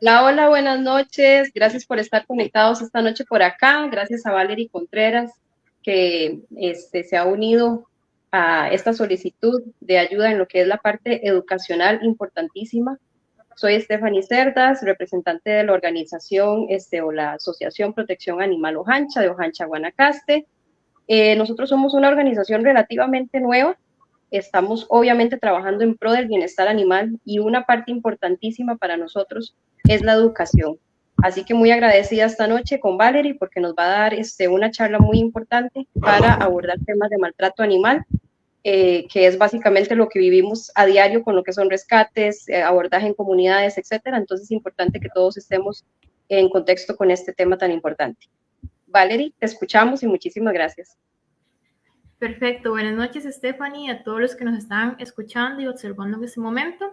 Hola, hola, buenas noches. Gracias por estar conectados esta noche por acá. Gracias a Valerie Contreras que se ha unido a esta solicitud de ayuda en lo que es la parte educacional importantísima. Soy Stephanie Cerdas, representante de la organización o la Asociación Protección Animal Ojancha de Ojancha, Guanacaste. Nosotros somos una organización relativamente nueva. Estamos obviamente trabajando en pro del bienestar animal y una parte importantísima para nosotros es la educación. Así que muy agradecida esta noche con Valerie porque nos va a dar una charla muy importante para abordar temas de maltrato animal, que es básicamente lo que vivimos a diario con lo que son rescates, abordaje en comunidades, etcétera. Entonces es importante que todos estemos en contexto con este tema tan importante. Valerie, te escuchamos y muchísimas gracias. Perfecto, buenas noches Stephanie, a todos los que nos están escuchando y observando en este momento.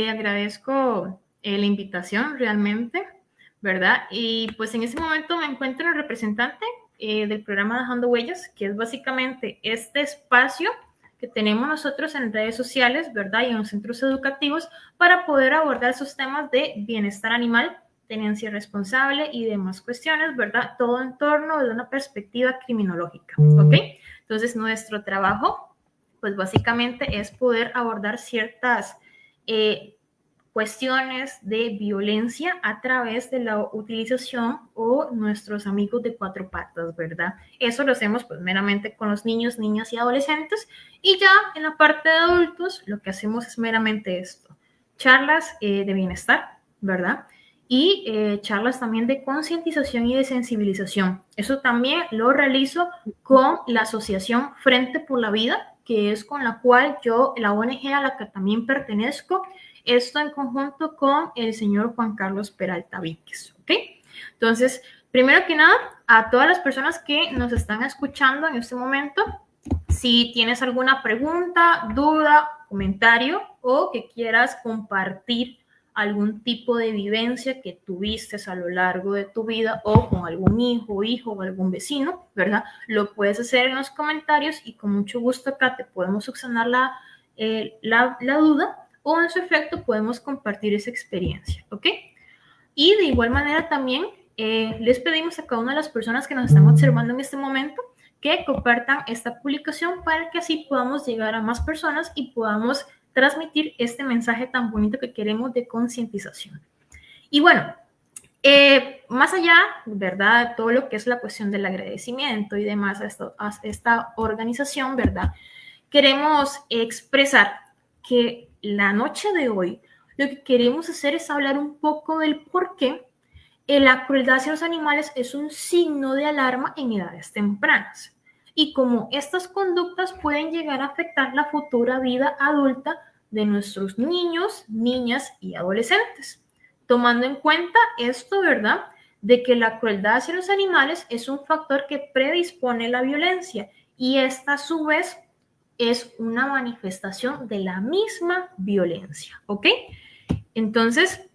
Agradezco la invitación realmente, ¿verdad? Y pues en este momento me encuentro el representante del programa Dejando Huellas, que es básicamente este espacio que tenemos nosotros en redes sociales, ¿verdad? Y en los centros educativos para poder abordar esos temas de bienestar animal, tenencia responsable y demás cuestiones, ¿verdad? Todo en torno de una perspectiva criminológica, ¿ok? Entonces, nuestro trabajo, pues básicamente es poder abordar ciertas cuestiones de violencia a través de la utilización o nuestros amigos de cuatro patas, ¿verdad? Eso lo hacemos pues meramente con los niños, niñas y adolescentes, y ya en la parte de adultos lo que hacemos es meramente esto, charlas de bienestar, ¿verdad? Y charlas también de concientización y de sensibilización. Eso también lo realizo con la asociación Frente por la Vida, que es con la cual yo, la ONG a la que también pertenezco, esto en conjunto con el señor Juan Carlos Peralta Víquez, ¿ok? Entonces, primero que nada, a todas las personas que nos están escuchando en este momento, si tienes alguna pregunta, duda, comentario o que quieras compartir algún tipo de vivencia que tuviste a lo largo de tu vida o con algún hijo o algún vecino, ¿verdad? Lo puedes hacer en los comentarios y con mucho gusto acá te podemos subsanar la duda o en su efecto podemos compartir esa experiencia, ¿ok? Y de igual manera también les pedimos a cada una de las personas que nos están observando en este momento que compartan esta publicación para que así podamos llegar a más personas y podamos transmitir este mensaje tan bonito que queremos de concientización. Y bueno, más allá, ¿verdad? Todo lo que es la cuestión del agradecimiento y demás a esta organización, ¿verdad? Queremos expresar que la noche de hoy lo que queremos hacer es hablar un poco del por qué la crueldad hacia los animales es un signo de alarma en edades tempranas y cómo estas conductas pueden llegar a afectar la futura vida adulta de nuestros niños, niñas y adolescentes. Tomando en cuenta esto, ¿verdad? De que la crueldad hacia los animales es un factor que predispone la violencia y esta a su vez es una manifestación de la misma violencia, ¿ok? Entonces,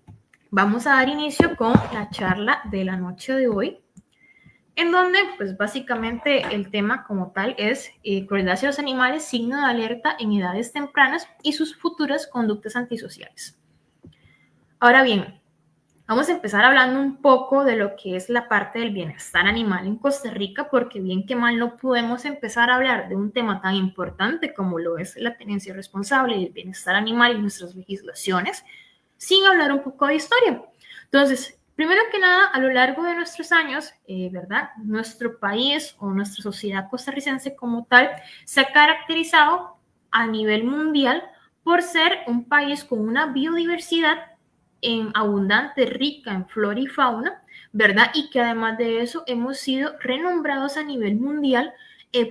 vamos a dar inicio con la charla de la noche de hoy, en donde, pues básicamente el tema como tal es crueldad hacia los animales, signo de alerta en edades tempranas y sus futuras conductas antisociales. Ahora bien, vamos a empezar hablando un poco de lo que es la parte del bienestar animal en Costa Rica, porque bien que mal no podemos empezar a hablar de un tema tan importante como lo es la tenencia responsable y el bienestar animal y nuestras legislaciones, sin hablar un poco de historia. Entonces, primero que nada, a lo largo de nuestros años, ¿verdad? Nuestro país o nuestra sociedad costarricense como tal se ha caracterizado a nivel mundial por ser un país con una biodiversidad en abundante, rica en flora y fauna, ¿verdad? Y que además de eso hemos sido renombrados a nivel mundial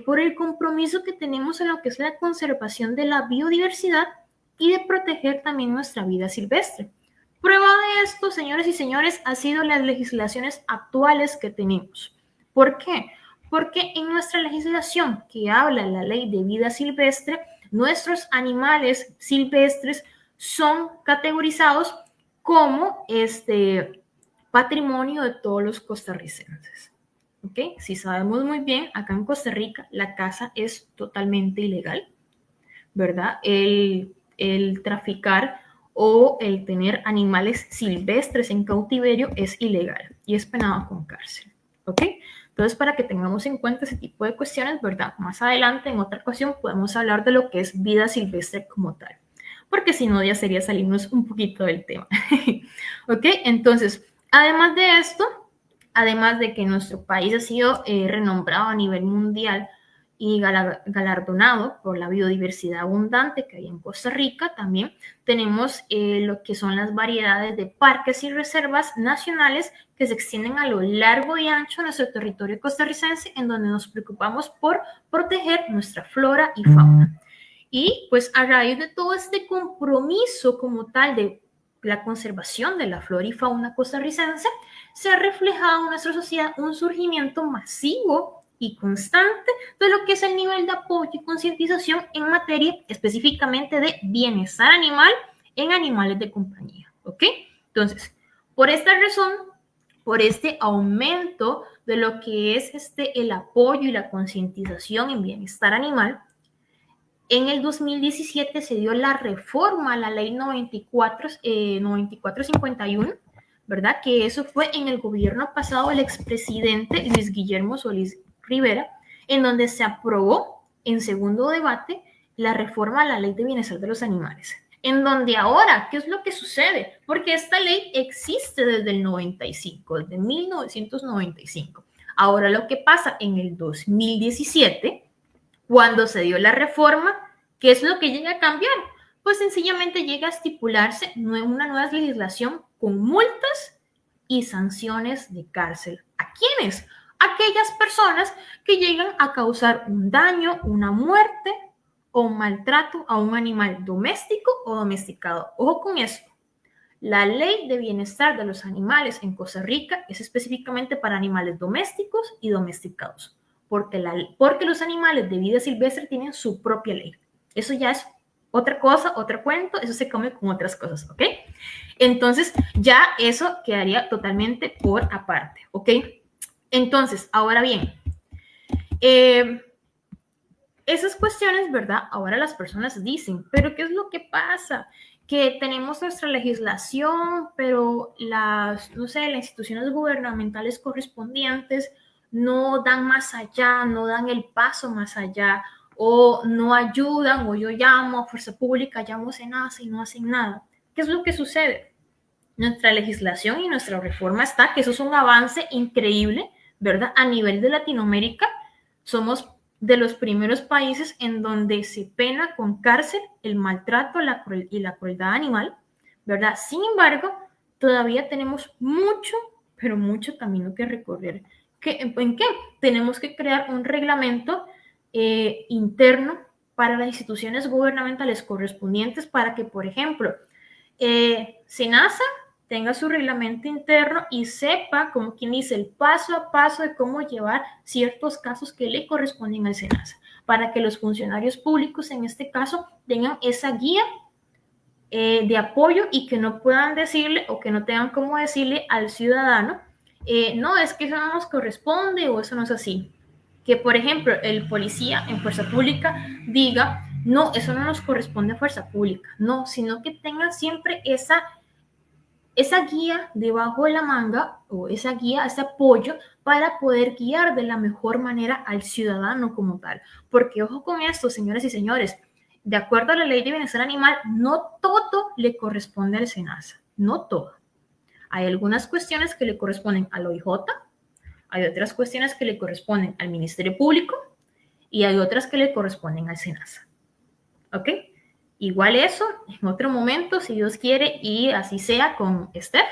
por el compromiso que tenemos en lo que es la conservación de la biodiversidad y de proteger también nuestra vida silvestre. Prueba de esto, señores y señores, ha sido las legislaciones actuales que tenemos. ¿Por qué? Porque en nuestra legislación que habla la ley de vida silvestre, nuestros animales silvestres son categorizados como patrimonio de todos los costarricenses. ¿Ok? Si sabemos muy bien, acá en Costa Rica la caza es totalmente ilegal, ¿verdad? El traficar o el tener animales silvestres en cautiverio es ilegal y es penado con cárcel, ¿ok? Entonces, para que tengamos en cuenta ese tipo de cuestiones, ¿verdad? Más adelante, en otra ocasión, podemos hablar de lo que es vida silvestre como tal, porque si no, ya sería salirnos un poquito del tema, ¿ok? Entonces, además de esto, además de que nuestro país ha sido renombrado a nivel mundial y galardonado por la biodiversidad abundante que hay en Costa Rica, también tenemos lo que son las variedades de parques y reservas nacionales que se extienden a lo largo y ancho de nuestro territorio costarricense, en donde nos preocupamos por proteger nuestra flora y fauna. Y pues a raíz de todo este compromiso como tal de la conservación de la flora y fauna costarricense, se ha reflejado en nuestra sociedad un surgimiento masivo y constante de lo que es el nivel de apoyo y concientización en materia específicamente de bienestar animal en animales de compañía, ¿ok? Entonces, por esta razón, por este aumento de lo que es el apoyo y la concientización en bienestar animal, en el 2017 se dio la reforma a la ley 9451, ¿verdad? Que eso fue en el gobierno pasado del expresidente Luis Guillermo Solís Rivera, en donde se aprobó en segundo debate la reforma a la ley de bienestar de los animales. En donde ahora, ¿qué es lo que sucede? Porque esta ley existe desde el 95, desde 1995. Ahora lo que pasa en el 2017, cuando se dio la reforma, ¿qué es lo que llega a cambiar? Pues sencillamente llega a estipularse una nueva legislación con multas y sanciones de cárcel. ¿A quiénes? Aquellas personas que llegan a causar un daño, una muerte o un maltrato a un animal doméstico o domesticado. Ojo con esto. La ley de bienestar de los animales en Costa Rica es específicamente para animales domésticos y domesticados, porque los animales de vida silvestre tienen su propia ley. Eso ya es otra cosa, otro cuento, eso se come con otras cosas, ¿ok? Entonces, ya eso quedaría totalmente por aparte, ¿ok? Entonces, ahora bien, esas cuestiones, ¿verdad? Ahora las personas dicen, pero ¿qué es lo que pasa? Que tenemos nuestra legislación, pero las instituciones gubernamentales correspondientes no dan más allá, no dan el paso más allá, o no ayudan, o yo llamo a Fuerza Pública, llamo a SENASA y no hacen nada. ¿Qué es lo que sucede? Nuestra legislación y nuestra reforma está, que eso es un avance increíble, ¿verdad? A nivel de Latinoamérica, somos de los primeros países en donde se pena con cárcel el maltrato y la crueldad animal, ¿verdad? Sin embargo, todavía tenemos mucho, pero mucho camino que recorrer. ¿En qué? Tenemos que crear un reglamento interno para las instituciones gubernamentales correspondientes para que, por ejemplo, SENASA tenga su reglamento interno y sepa, como quien dice, el paso a paso de cómo llevar ciertos casos que le corresponden al SENASA, para que los funcionarios públicos, en este caso, tengan esa guía de apoyo y que no puedan decirle o que no tengan cómo decirle al ciudadano, no, es que eso no nos corresponde o eso no es así. Que, por ejemplo, el policía en fuerza pública diga, no, eso no nos corresponde a fuerza pública, no, sino que tengan siempre esa guía debajo de la manga o esa guía, ese apoyo para poder guiar de la mejor manera al ciudadano como tal. Porque ojo con esto, señoras y señores, de acuerdo a la ley de bienestar animal, no todo le corresponde al SENASA, no todo. Hay algunas cuestiones que le corresponden al OIJ, hay otras cuestiones que le corresponden al Ministerio Público y hay otras que le corresponden al SENASA. ¿Ok? Igual eso, en otro momento, si Dios quiere, y así sea con Steph,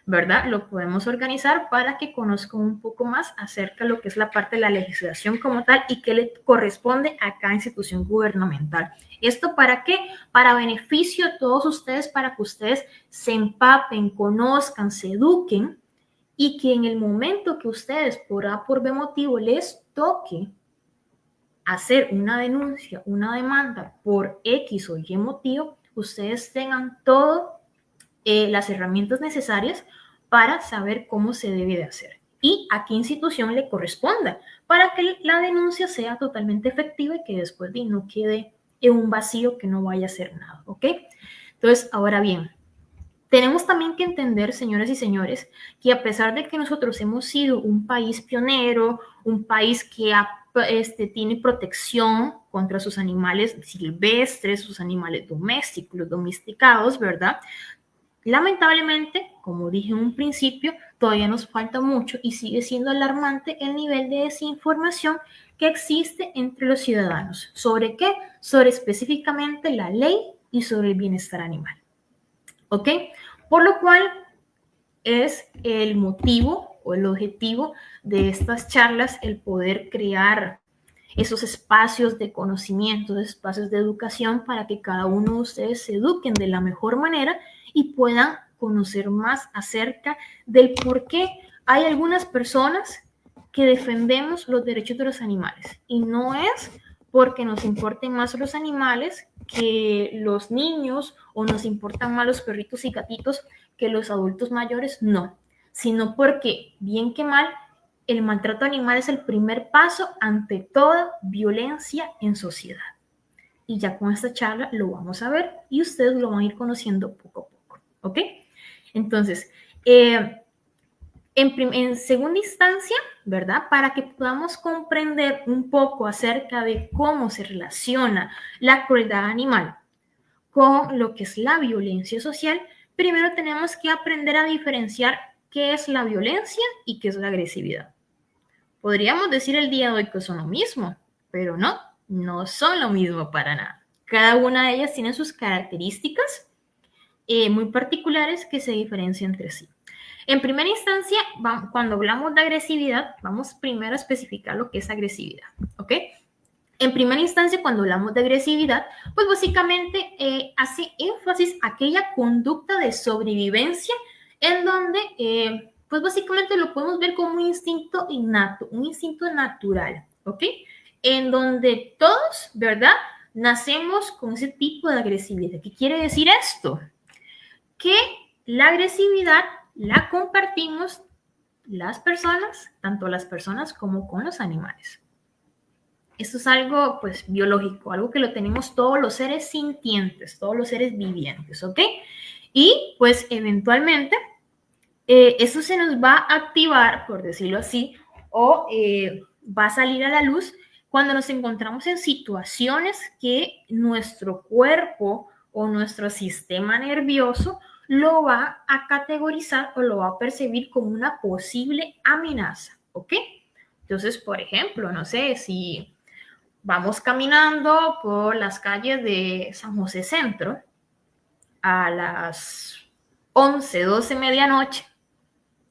¿verdad? Lo podemos organizar para que conozcan un poco más acerca de lo que es la parte de la legislación como tal y qué le corresponde a cada institución gubernamental. ¿Esto para qué? Para beneficio de todos ustedes, para que ustedes se empapen, conozcan, se eduquen y que en el momento que ustedes por A por B motivo les toque hacer una denuncia, una demanda por X o Y motivo, ustedes tengan todas las herramientas necesarias para saber cómo se debe de hacer y a qué institución le corresponda para que la denuncia sea totalmente efectiva y que después no quede en un vacío que no vaya a hacer nada, ¿ok? Entonces, ahora bien, tenemos también que entender, señoras y señores, que a pesar de que nosotros hemos sido un país pionero, un país que tiene protección contra sus animales silvestres, sus animales domésticos, los domesticados, ¿verdad? Lamentablemente, como dije en un principio, todavía nos falta mucho y sigue siendo alarmante el nivel de desinformación que existe entre los ciudadanos. ¿Sobre qué? Sobre específicamente la ley y sobre el bienestar animal. ¿Ok? Por lo cual es el motivo o el objetivo de estas charlas el poder crear esos espacios de conocimiento, espacios de educación para que cada uno de ustedes se eduquen de la mejor manera y puedan conocer más acerca del por qué hay algunas personas que defendemos los derechos de los animales. Y no es porque nos importen más los animales que los niños o nos importan más los perritos y gatitos que los adultos mayores, no, sino porque, bien que mal, el maltrato animal es el primer paso ante toda violencia en sociedad. Y ya con esta charla lo vamos a ver y ustedes lo van a ir conociendo poco a poco, ¿ok? Entonces, en segunda instancia, ¿verdad? Para que podamos comprender un poco acerca de cómo se relaciona la crueldad animal con lo que es la violencia social, primero tenemos que aprender a diferenciar qué es la violencia y qué es la agresividad. Podríamos decir el día de hoy que son lo mismo, pero no, no son lo mismo para nada. Cada una de ellas tiene sus características muy particulares que se diferencian entre sí. En primera instancia, cuando hablamos de agresividad, vamos primero a especificar lo que es agresividad, ¿ok? En primera instancia, cuando hablamos de agresividad, pues básicamente hace énfasis a aquella conducta de sobrevivencia en donde, pues básicamente lo podemos ver como un instinto innato, un instinto natural, ¿ok? En donde todos, ¿verdad? Nacemos con ese tipo de agresividad. ¿Qué quiere decir esto? Que la agresividad la compartimos las personas, tanto las personas como con los animales. Esto es algo, pues, biológico, algo que lo tenemos todos los seres sintientes, todos los seres vivientes, ¿ok? Y, pues, eventualmente, eso se nos va a activar, por decirlo así, o va a salir a la luz cuando nos encontramos en situaciones que nuestro cuerpo o nuestro sistema nervioso lo va a categorizar o lo va a percibir como una posible amenaza, ¿ok? Entonces, por ejemplo, no sé si vamos caminando por las calles de San José Centro a las 11, 12, medianoche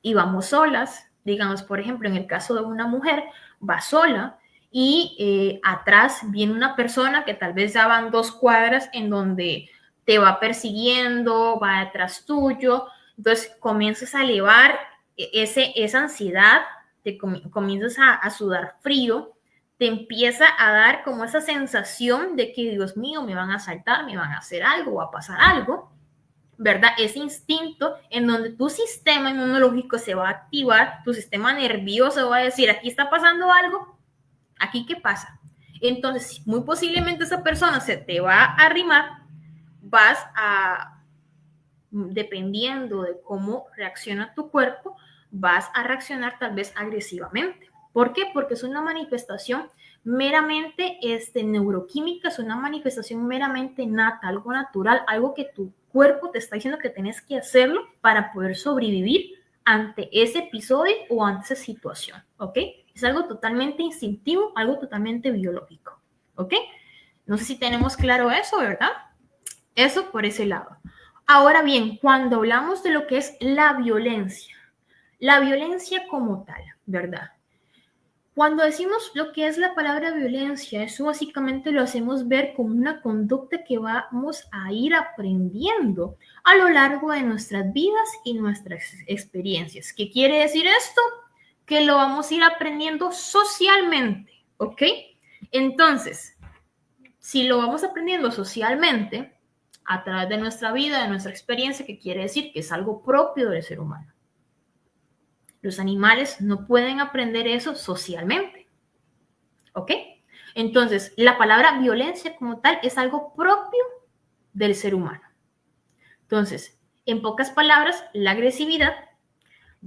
y vamos solas, digamos, por ejemplo, en el caso de una mujer, va sola y atrás viene una persona que tal vez ya van 2 cuadras en donde te va persiguiendo, va detrás tuyo, entonces comienzas a elevar esa ansiedad, comienzas a sudar frío, te empieza a dar como esa sensación de que, Dios mío, me van a asaltar, me van a hacer algo, va a pasar algo, ¿verdad? Ese instinto en donde tu sistema inmunológico se va a activar, tu sistema nervioso va a decir, aquí está pasando algo, aquí qué pasa. Entonces, muy posiblemente esa persona se te va a arrimar, vas a, dependiendo de cómo reacciona tu cuerpo, vas a reaccionar tal vez agresivamente. ¿Por qué? Porque es una manifestación meramente neuroquímica, es una manifestación meramente nata, algo natural, algo que tu cuerpo te está diciendo que tienes que hacerlo para poder sobrevivir ante ese episodio o ante esa situación, ¿ok? Es algo totalmente instintivo, algo totalmente biológico, ¿ok? No sé si tenemos claro eso, ¿verdad? Eso por ese lado. Ahora bien, cuando hablamos de lo que es la violencia como tal, ¿verdad? Cuando decimos lo que es la palabra violencia, eso básicamente lo hacemos ver como una conducta que vamos a ir aprendiendo a lo largo de nuestras vidas y nuestras experiencias. ¿Qué quiere decir esto? Que lo vamos a ir aprendiendo socialmente, ¿ok? Entonces, si lo vamos aprendiendo socialmente, a través de nuestra vida, de nuestra experiencia, ¿qué quiere decir? Que es algo propio del ser humano. Los animales no pueden aprender eso socialmente. ¿Ok? Entonces, la palabra violencia como tal es algo propio del ser humano. Entonces, en pocas palabras, la agresividad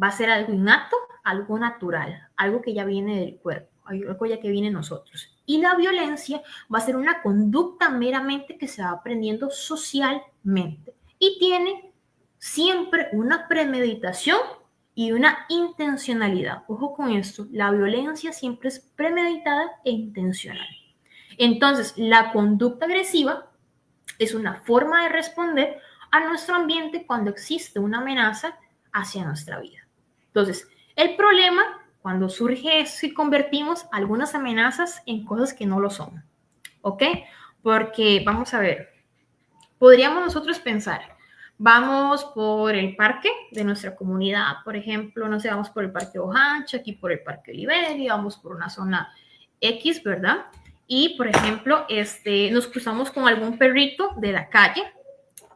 va a ser algo innato, algo natural, algo que ya viene del cuerpo, algo ya que viene de nosotros. Y la violencia va a ser una conducta meramente que se va aprendiendo socialmente y tiene siempre una premeditación y una intencionalidad. Ojo con esto, la violencia siempre es premeditada e intencional. Entonces, la conducta agresiva es una forma de responder a nuestro ambiente cuando existe una amenaza hacia nuestra vida. Entonces, el problema cuando surge es si convertimos algunas amenazas en cosas que no lo son. ¿Ok? Porque, vamos a ver, podríamos nosotros pensar, vamos por el parque de nuestra comunidad, por ejemplo, no sé, vamos por el Parque Ojancha, aquí por el Parque Oliveria, vamos por una zona X, ¿verdad? Y, por ejemplo, nos cruzamos con algún perrito de la calle,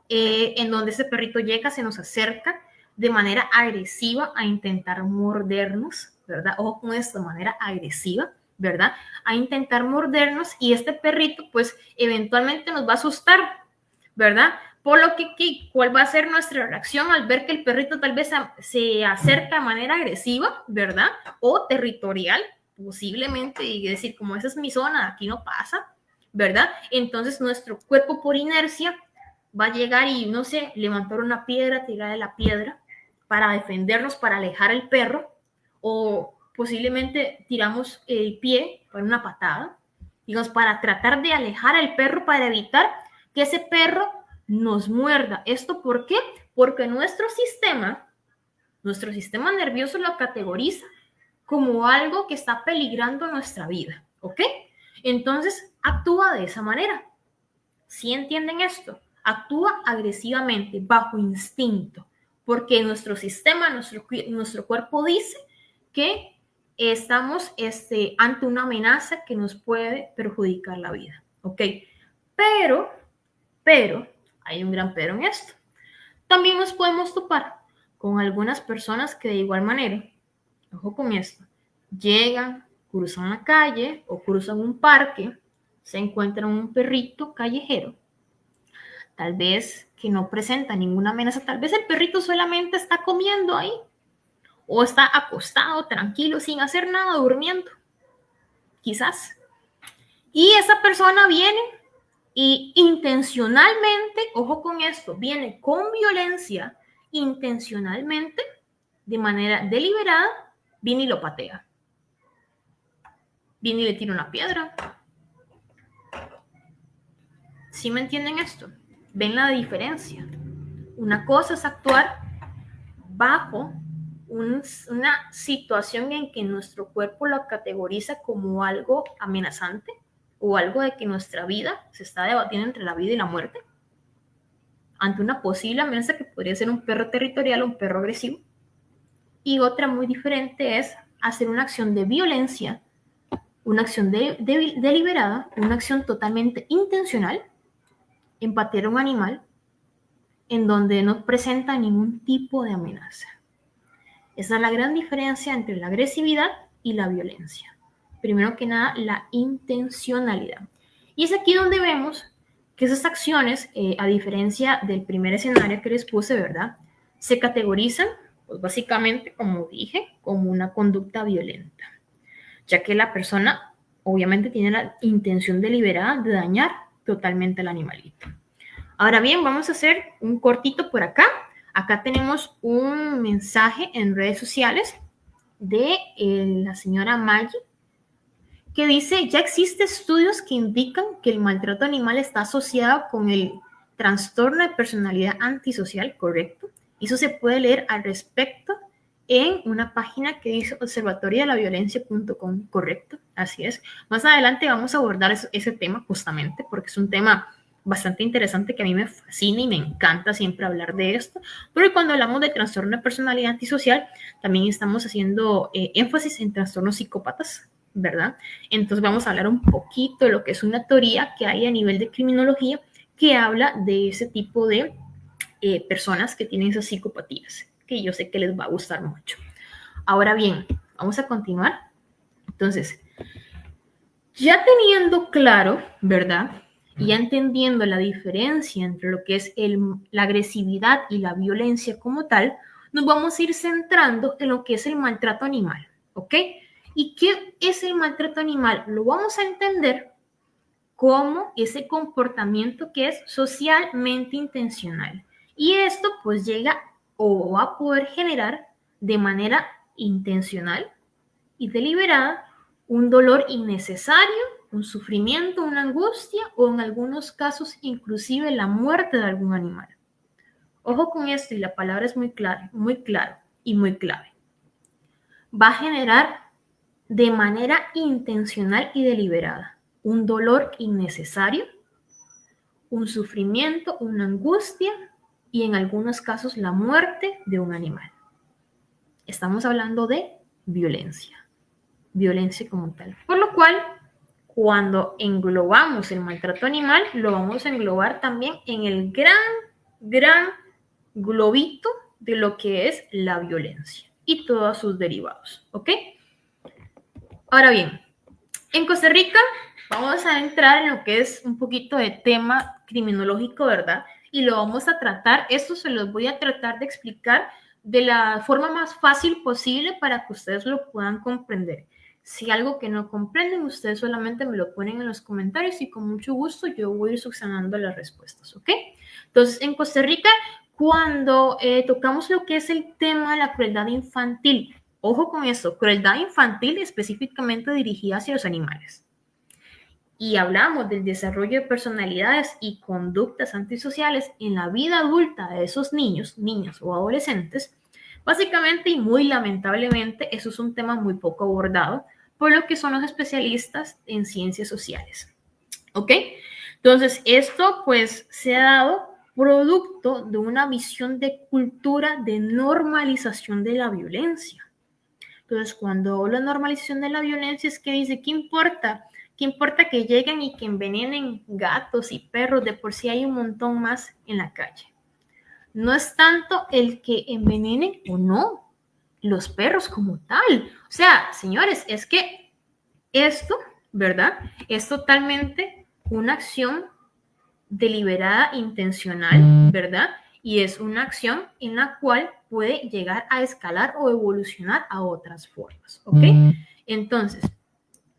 en donde ese perrito llega, se nos acerca de manera agresiva a intentar mordernos, ¿verdad? Ojo con esto, de manera agresiva, ¿verdad? A intentar mordernos y este perrito, pues, eventualmente nos va a asustar, ¿verdad? Por lo que, ¿cuál va a ser nuestra reacción al ver que el perrito tal vez se acerca de manera agresiva, ¿verdad? O territorial, posiblemente, y decir, como esa es mi zona, aquí no pasa, ¿verdad? Entonces nuestro cuerpo por inercia va a llegar y, no sé, levantar una piedra, tirar de la piedra para defendernos, para alejar al perro, o posiblemente tiramos el pie para una patada, digamos, para tratar de alejar al perro, para evitar que ese perro nos muerda. ¿Esto por qué? Porque nuestro sistema nervioso lo categoriza como algo que está peligrando nuestra vida, ¿ok? Entonces, actúa de esa manera. ¿Sí entienden esto? Actúa agresivamente, bajo instinto, porque nuestro sistema, nuestro cuerpo dice que estamos ante una amenaza que nos puede perjudicar la vida, ¿ok? Pero, hay un gran pero en esto. También nos podemos topar con algunas personas que de igual manera, ojo con esto, llegan, cruzan la calle o cruzan un parque, se encuentran un perrito callejero, tal vez que no presenta ninguna amenaza, tal vez el perrito solamente está comiendo ahí o está acostado, tranquilo, sin hacer nada, durmiendo, quizás. Y esa persona viene y intencionalmente, ojo con esto, viene con violencia, intencionalmente, de manera deliberada, viene y lo patea. Viene y le tira una piedra. ¿Sí me entienden esto? ¿Ven la diferencia? Una cosa es actuar bajo una situación en que nuestro cuerpo lo categoriza como algo amenazante o algo de que nuestra vida se está debatiendo entre la vida y la muerte, ante una posible amenaza que podría ser un perro territorial o un perro agresivo. Y otra muy diferente es hacer una acción de violencia, una acción deliberada, una acción totalmente intencional, en patear a un animal en donde no presenta ningún tipo de amenaza. Esa es la gran diferencia entre la agresividad y la violencia. Primero que nada, la intencionalidad. Y es aquí donde vemos que esas acciones, a diferencia del primer escenario que les puse, ¿verdad? Se categorizan, pues básicamente, como dije, como una conducta violenta, ya que la persona obviamente tiene la intención deliberada de dañar totalmente al animalito. Ahora bien, vamos a hacer un cortito por acá. Acá tenemos un mensaje en redes sociales de la señora Maggie, que dice, ya existen estudios que indican que el maltrato animal está asociado con el trastorno de personalidad antisocial, correcto. Eso se puede leer al respecto en una página que dice observatoriodelaViolencia.com, correcto, así es. Más adelante vamos a abordar ese tema justamente porque es un tema bastante interesante que a mí me fascina y me encanta siempre hablar de esto, porque cuando hablamos de trastorno de personalidad antisocial, también estamos haciendo énfasis en trastornos psicópatas, ¿verdad? Entonces vamos a hablar un poquito de lo que es una teoría que hay a nivel de criminología que habla de ese tipo de personas que tienen esas psicopatías, que yo sé que les va a gustar mucho. Ahora bien, vamos a continuar. Entonces, ya teniendo claro, ¿verdad? Ya entendiendo la diferencia entre lo que es la agresividad y la violencia como tal, nos vamos a ir centrando en lo que es el maltrato animal, ¿ok? ¿Y qué es el maltrato animal? Lo vamos a entender como ese comportamiento que es socialmente intencional. Y esto pues llega o va a poder generar de manera intencional y deliberada un dolor innecesario, un sufrimiento, una angustia o en algunos casos inclusive la muerte de algún animal. Ojo con esto y la palabra es muy clara y muy clave. Va a generar de manera intencional y deliberada un dolor innecesario, un sufrimiento, una angustia y en algunos casos la muerte de un animal. Estamos hablando de violencia como tal. Por lo cual, cuando englobamos el maltrato animal, lo vamos a englobar también en el gran globito de lo que es la violencia y todos sus derivados, ¿ok? Ahora bien, en Costa Rica vamos a entrar en lo que es un poquito de tema criminológico, ¿verdad? Y lo vamos a tratar, esto se los voy a tratar de explicar de la forma más fácil posible para que ustedes lo puedan comprender. Si algo que no comprenden, ustedes solamente me lo ponen en los comentarios y con mucho gusto yo voy a ir subsanando las respuestas, ¿ok? Entonces, en Costa Rica, cuando tocamos lo que es el tema de la crueldad infantil, ojo con esto, crueldad infantil específicamente dirigida hacia los animales. Y hablamos del desarrollo de personalidades y conductas antisociales en la vida adulta de esos niños, niñas o adolescentes, básicamente y muy lamentablemente eso es un tema muy poco abordado por lo que son los especialistas en ciencias sociales. ¿Ok? Entonces, esto pues se ha dado producto de una visión de cultura de normalización de la violencia. Entonces, cuando hablo de normalización de la violencia es que dice, ¿qué importa? ¿Qué importa que lleguen y que envenenen gatos y perros? De por sí hay un montón más en la calle. No es tanto el que envenenen o no los perros como tal. O sea, señores, es que esto, ¿verdad? Es totalmente una acción deliberada, intencional, ¿verdad? Y es una acción en la cual puede llegar a escalar o evolucionar a otras formas, ¿ok? Entonces,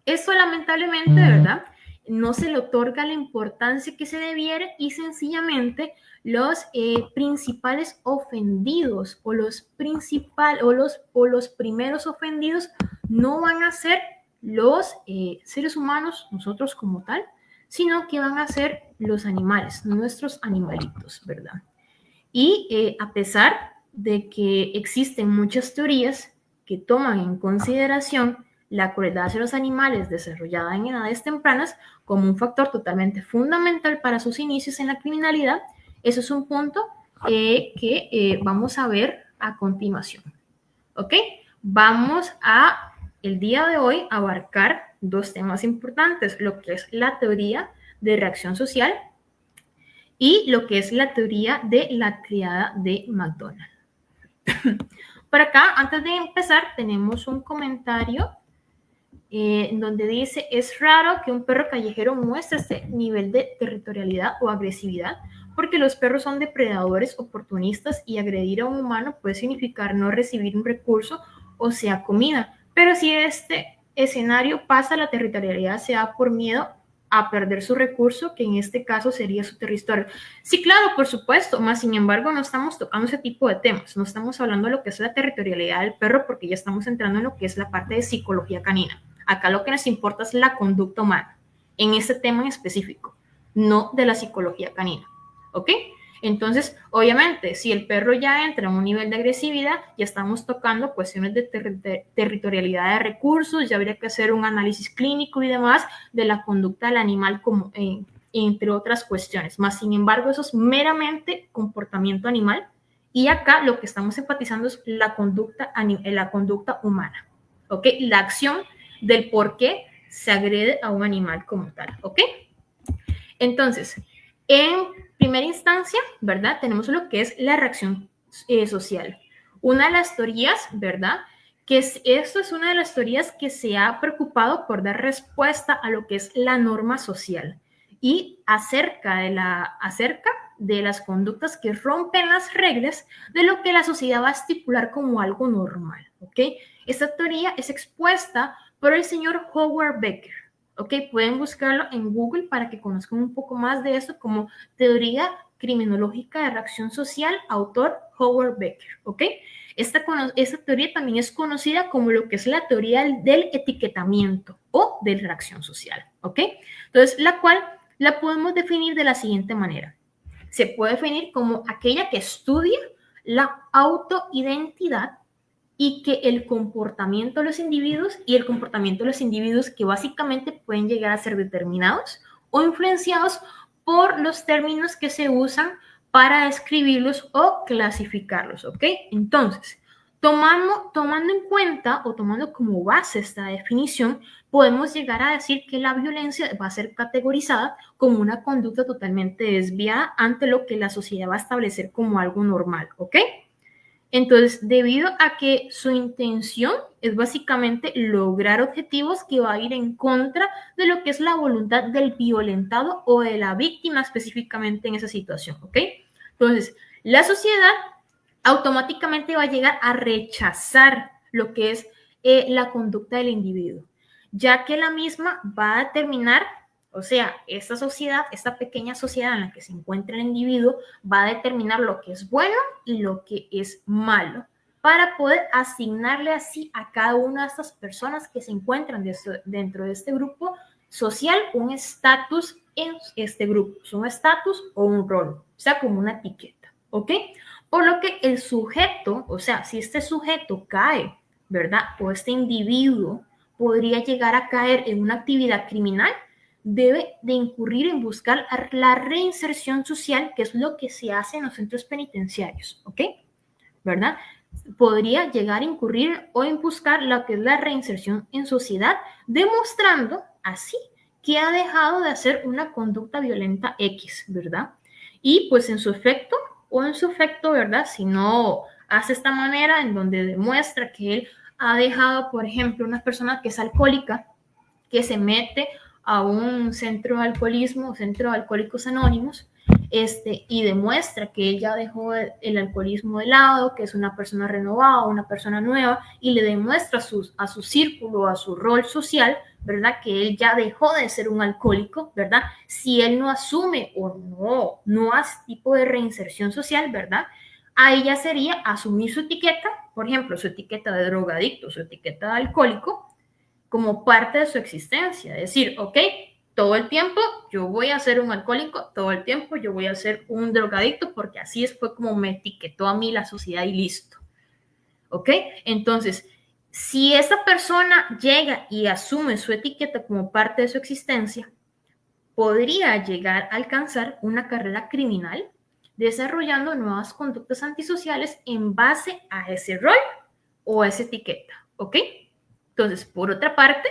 esto lamentablemente, ¿verdad? No se le otorga la importancia que se debiera y sencillamente los principales ofendidos o los primeros ofendidos no van a ser los seres humanos, nosotros como tal, sino que van a ser los animales, nuestros animalitos, ¿verdad? Y a pesar de que existen muchas teorías que toman en consideración la crueldad hacia los animales desarrollada en edades tempranas como un factor totalmente fundamental para sus inicios en la criminalidad, eso es un punto que vamos a ver a continuación. ¿Ok? Vamos a, el día de hoy, abarcar dos temas importantes, lo que es la teoría de reacción social y lo que es la teoría de la triada de McDonald. Por acá, antes de empezar, tenemos un comentario donde dice, es raro que un perro callejero muestre este nivel de territorialidad o agresividad, porque los perros son depredadores oportunistas y agredir a un humano puede significar no recibir un recurso o sea comida. Pero si este escenario pasa, la territorialidad se da por miedo a perder su recurso, que en este caso sería su territorio. Sí, claro, por supuesto, más sin embargo no estamos tocando ese tipo de temas, no estamos hablando de lo que es la territorialidad del perro porque ya estamos entrando en lo que es la parte de psicología canina. Acá lo que nos importa es la conducta humana, en este tema en específico, no de la psicología canina. ¿ok? Entonces, obviamente, si el perro ya entra en un nivel de agresividad, ya estamos tocando cuestiones de territorialidad de recursos, ya habría que hacer un análisis clínico y demás de la conducta del animal, como, entre otras cuestiones. Más sin embargo, eso es meramente comportamiento animal, y acá lo que estamos enfatizando es la conducta humana, ¿ok? La acción del por qué se agrede a un animal como tal, ¿ok? Entonces, en primera instancia, ¿verdad? Tenemos lo que es la reacción social. Una de las teorías, ¿verdad? Esto es una de las teorías que se ha preocupado por dar respuesta a lo que es la norma social y acerca de las conductas que rompen las reglas de lo que la sociedad va a estipular como algo normal, ¿ok? Esta teoría es expuesta por el señor Howard Becker. ¿Ok? Pueden buscarlo en Google para que conozcan un poco más de esto como teoría criminológica de reacción social, autor Howard Becker, ¿ok? Esta teoría también es conocida como lo que es la teoría del etiquetamiento o de reacción social, ¿ok? Entonces, la cual la podemos definir de la siguiente manera. Se puede definir como aquella que estudia la autoidentidad y que el comportamiento de los individuos que básicamente pueden llegar a ser determinados o influenciados por los términos que se usan para describirlos o clasificarlos, ¿ok? Entonces, tomando en cuenta o tomando como base esta definición, podemos llegar a decir que la violencia va a ser categorizada como una conducta totalmente desviada ante lo que la sociedad va a establecer como algo normal, ¿ok? Entonces, debido a que su intención es básicamente lograr objetivos que va a ir en contra de lo que es la voluntad del violentado o de la víctima específicamente en esa situación, ¿ok? Entonces, la sociedad automáticamente va a llegar a rechazar lo que es la conducta del individuo, ya que la misma va a determinar, o sea, esta sociedad, esta pequeña sociedad en la que se encuentra el individuo, va a determinar lo que es bueno y lo que es malo, para poder asignarle así a cada una de estas personas que se encuentran dentro de este grupo social un estatus en este grupo, un estatus o un rol, o sea, como una etiqueta, ¿ok? Por lo que el sujeto, o sea, si este sujeto cae, ¿verdad? O este individuo podría llegar a caer en una actividad criminal, debe de incurrir en buscar la reinserción social, que es lo que se hace en los centros penitenciarios, ¿ok? ¿Verdad? Podría llegar a incurrir o en buscar lo que es la reinserción en sociedad, demostrando así que ha dejado de hacer una conducta violenta X, ¿verdad? Y pues en su efecto, ¿verdad? Si no hace esta manera en donde demuestra que él ha dejado, por ejemplo, una persona que es alcohólica, que se mete a un centro de alcoholismo, centro de alcohólicos anónimos, y demuestra que él ya dejó el alcoholismo de lado, que es una persona renovada, una persona nueva, y le demuestra a su círculo, a su rol social, ¿verdad? Que él ya dejó de ser un alcohólico, ¿verdad? Si él no asume o no hace tipo de reinserción social, ¿verdad? Ahí ya sería asumir su etiqueta, por ejemplo, su etiqueta de drogadicto, su etiqueta de alcohólico, como parte de su existencia. Decir, ok, todo el tiempo yo voy a ser un alcohólico, todo el tiempo yo voy a ser un drogadicto, porque así fue como me etiquetó a mí la sociedad y listo. ¿Ok? Entonces, si esa persona llega y asume su etiqueta como parte de su existencia, podría llegar a alcanzar una carrera criminal desarrollando nuevas conductas antisociales en base a ese rol o a esa etiqueta. ¿Ok? Entonces, por otra parte,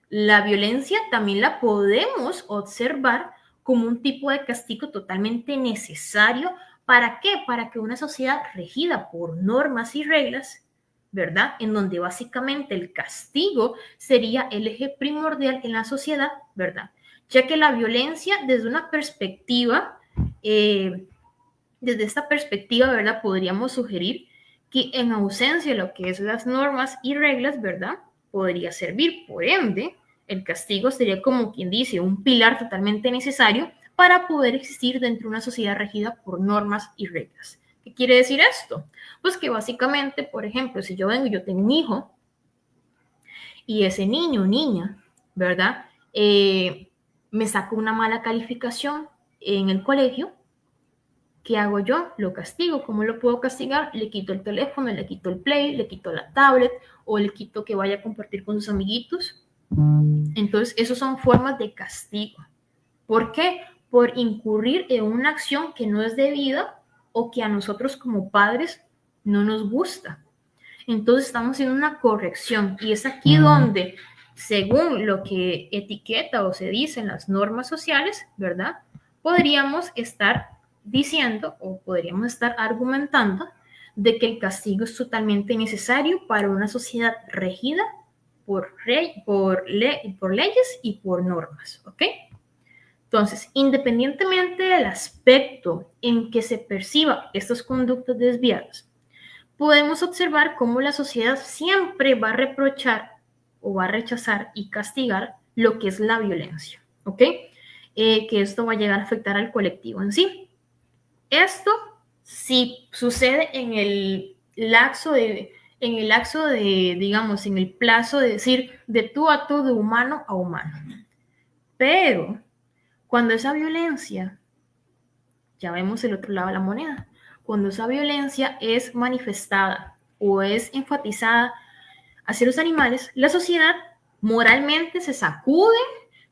la violencia también la podemos observar como un tipo de castigo totalmente necesario. ¿Para qué? Para que una sociedad regida por normas y reglas, ¿verdad? En donde básicamente el castigo sería el eje primordial en la sociedad, ¿verdad? Ya que la violencia desde una perspectiva, desde esta perspectiva, ¿verdad? Podríamos sugerir que en ausencia de lo que es las normas y reglas, ¿verdad? Podría servir. Por ende, el castigo sería como quien dice, un pilar totalmente necesario para poder existir dentro de una sociedad regida por normas y reglas. ¿Qué quiere decir esto? Pues que básicamente, por ejemplo, si yo tengo un hijo y ese niño o niña, ¿verdad? Me saca una mala calificación en el colegio, ¿Qué hago yo? Lo castigo. ¿Cómo lo puedo castigar? Le quito el teléfono, le quito el play, le quito la tablet o le quito que vaya a compartir con sus amiguitos. Entonces, esas son formas de castigo. ¿Por qué? Por incurrir en una acción que no es debida o que a nosotros como padres no nos gusta. Entonces, estamos haciendo una corrección y es aquí donde, según lo que etiqueta o se dice en las normas sociales, ¿verdad? Podríamos estar diciendo o podríamos estar argumentando de que el castigo es totalmente necesario para una sociedad regida por leyes y por normas, ¿ok? Entonces, independientemente del aspecto en que se perciba estas conductas desviadas, podemos observar cómo la sociedad siempre va a reprochar o va a rechazar y castigar lo que es la violencia, ¿ok? Que esto va a llegar a afectar al colectivo en sí. Esto si sucede en el lapso de, digamos, en el plazo de decir de tú a tú, de humano a humano. Pero cuando esa violencia, ya vemos el otro lado de la moneda, cuando esa violencia es manifestada o es enfatizada hacia los animales, la sociedad moralmente se sacude,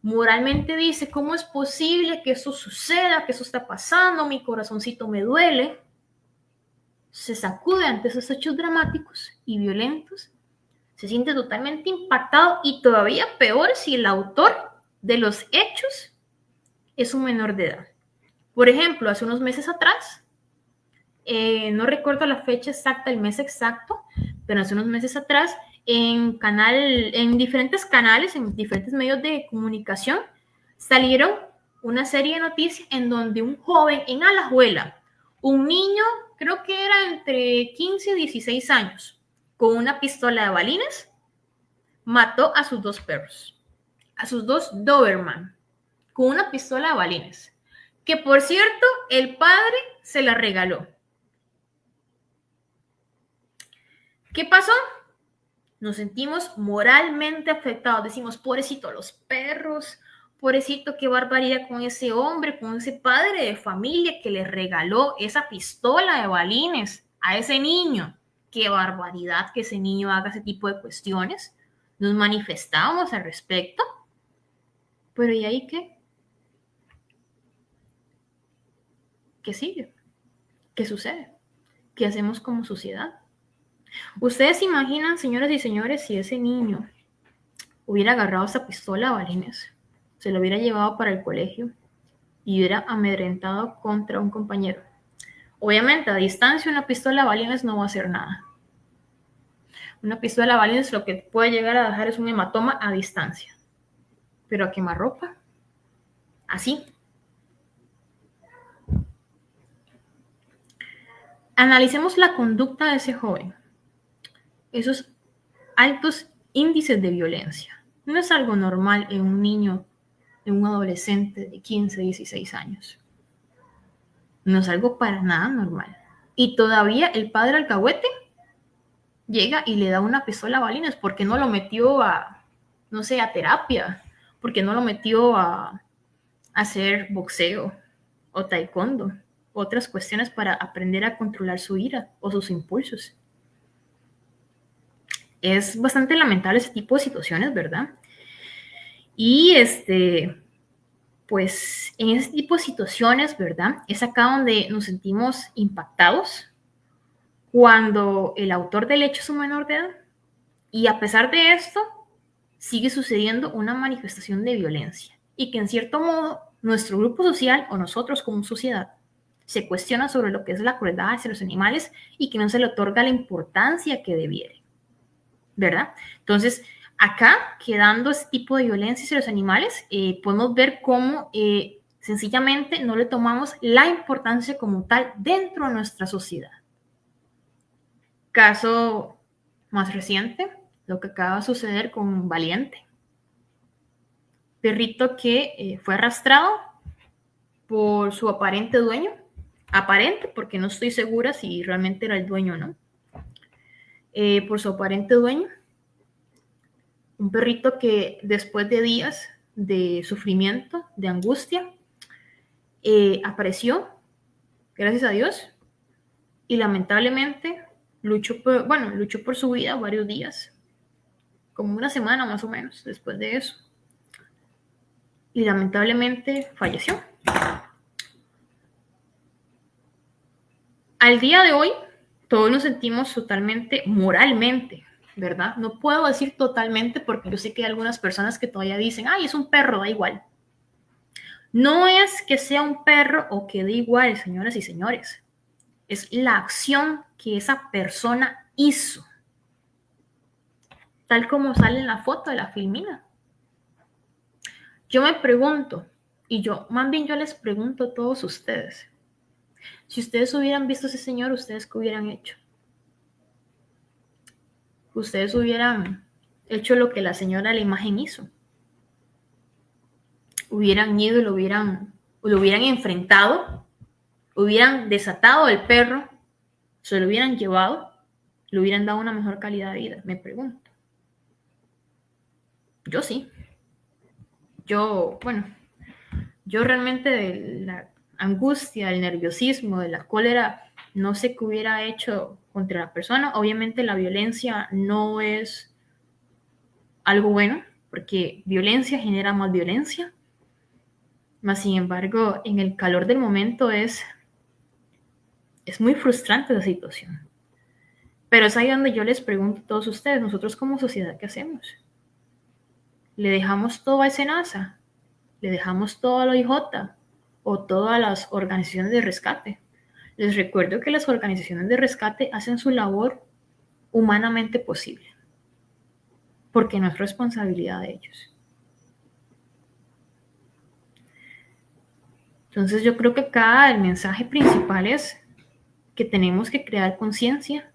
moralmente dice, ¿cómo es posible que eso suceda, que eso está pasando? Mi corazoncito me duele. Se sacude ante esos hechos dramáticos y violentos, se siente totalmente impactado y todavía peor si el autor de los hechos es un menor de edad. Por ejemplo, hace unos meses atrás, no recuerdo la fecha exacta, el mes exacto, pero hace unos meses atrás, en diferentes canales, en diferentes medios de comunicación, salieron una serie de noticias en donde un joven en Alajuela, un niño, creo que era entre 15 y 16 años, con una pistola de balines, mató a sus 2 perros, a sus 2 Doberman, con una pistola de balines, que por cierto, el padre se la regaló. ¿Qué pasó? Nos sentimos moralmente afectados. Decimos, pobrecito los perros, pobrecito, qué barbaridad con ese hombre, con ese padre de familia que le regaló esa pistola de balines a ese niño. Qué barbaridad que ese niño haga ese tipo de cuestiones. Nos manifestábamos al respecto. Pero ¿y ahí qué? ¿Qué sigue? ¿Qué sucede? ¿Qué hacemos como sociedad? ¿Ustedes se imaginan, señoras y señores, si ese niño hubiera agarrado esa pistola de balines, se lo hubiera llevado para el colegio y hubiera amedrentado contra un compañero? Obviamente, a distancia una pistola de balines no va a hacer nada. Una pistola de balines lo que puede llegar a dejar es un hematoma a distancia. Pero a quemarropa, así. Analicemos la conducta de ese joven. Esos altos índices de violencia. No es algo normal en un niño, en un adolescente de 15, 16 años. No es algo para nada normal. Y todavía el padre alcahuete llega y le da una pistola a balines porque no lo metió a, no sé, a terapia, porque no lo metió a hacer boxeo o taekwondo, otras cuestiones para aprender a controlar su ira o sus impulsos. Es bastante lamentable ese tipo de situaciones, ¿verdad? Y pues en ese tipo de situaciones, ¿verdad? Es acá donde nos sentimos impactados cuando el autor del hecho es un menor de edad. Y a pesar de esto, sigue sucediendo una manifestación de violencia. Y que en cierto modo, nuestro grupo social o nosotros como sociedad se cuestiona sobre lo que es la crueldad hacia los animales y que no se le otorga la importancia que debiere, ¿verdad? Entonces, acá, quedando este tipo de violencia hacia los animales, podemos ver cómo sencillamente no le tomamos la importancia como tal dentro de nuestra sociedad. Caso más reciente, lo que acaba de suceder con Valiente. Perrito que fue arrastrado por su aparente dueño. Aparente, porque no estoy segura si realmente era el dueño o no. Por su aparente dueño. Un perrito que después de días de sufrimiento, de angustia, apareció gracias a Dios, y lamentablemente luchó por su vida varios días, como una semana más o menos después de eso, y lamentablemente falleció. Al día de hoy, todos nos sentimos totalmente moralmente, ¿verdad? No puedo decir totalmente porque yo sé que hay algunas personas que todavía dicen, ay, es un perro, da igual. No es que sea un perro o que dé igual, señoras y señores. Es la acción que esa persona hizo, tal como sale en la foto de la filmina. Yo me pregunto, y más bien yo les pregunto a todos ustedes, si ustedes hubieran visto a ese señor, ¿ustedes qué hubieran hecho? Ustedes hubieran hecho lo que la señora de la imagen hizo. Hubieran ido y lo hubieran enfrentado, hubieran desatado al perro, se lo hubieran llevado, le hubieran dado una mejor calidad de vida, me pregunto. Yo sí. Yo realmente de la angustia, del nerviosismo, de la cólera, no sé qué hubiera hecho contra la persona. Obviamente la violencia no es algo bueno, porque violencia genera más violencia. Mas, sin embargo, en el calor del momento es muy frustrante la situación. Pero es ahí donde yo les pregunto a todos ustedes, nosotros como sociedad, ¿qué hacemos? ¿Le dejamos todo a SENASA? ¿Le dejamos todo a la OIJ? ¿O todas las organizaciones de rescate? Les recuerdo que las organizaciones de rescate hacen su labor humanamente posible, porque no es responsabilidad de ellos. Entonces yo creo que acá el mensaje principal es que tenemos que crear conciencia,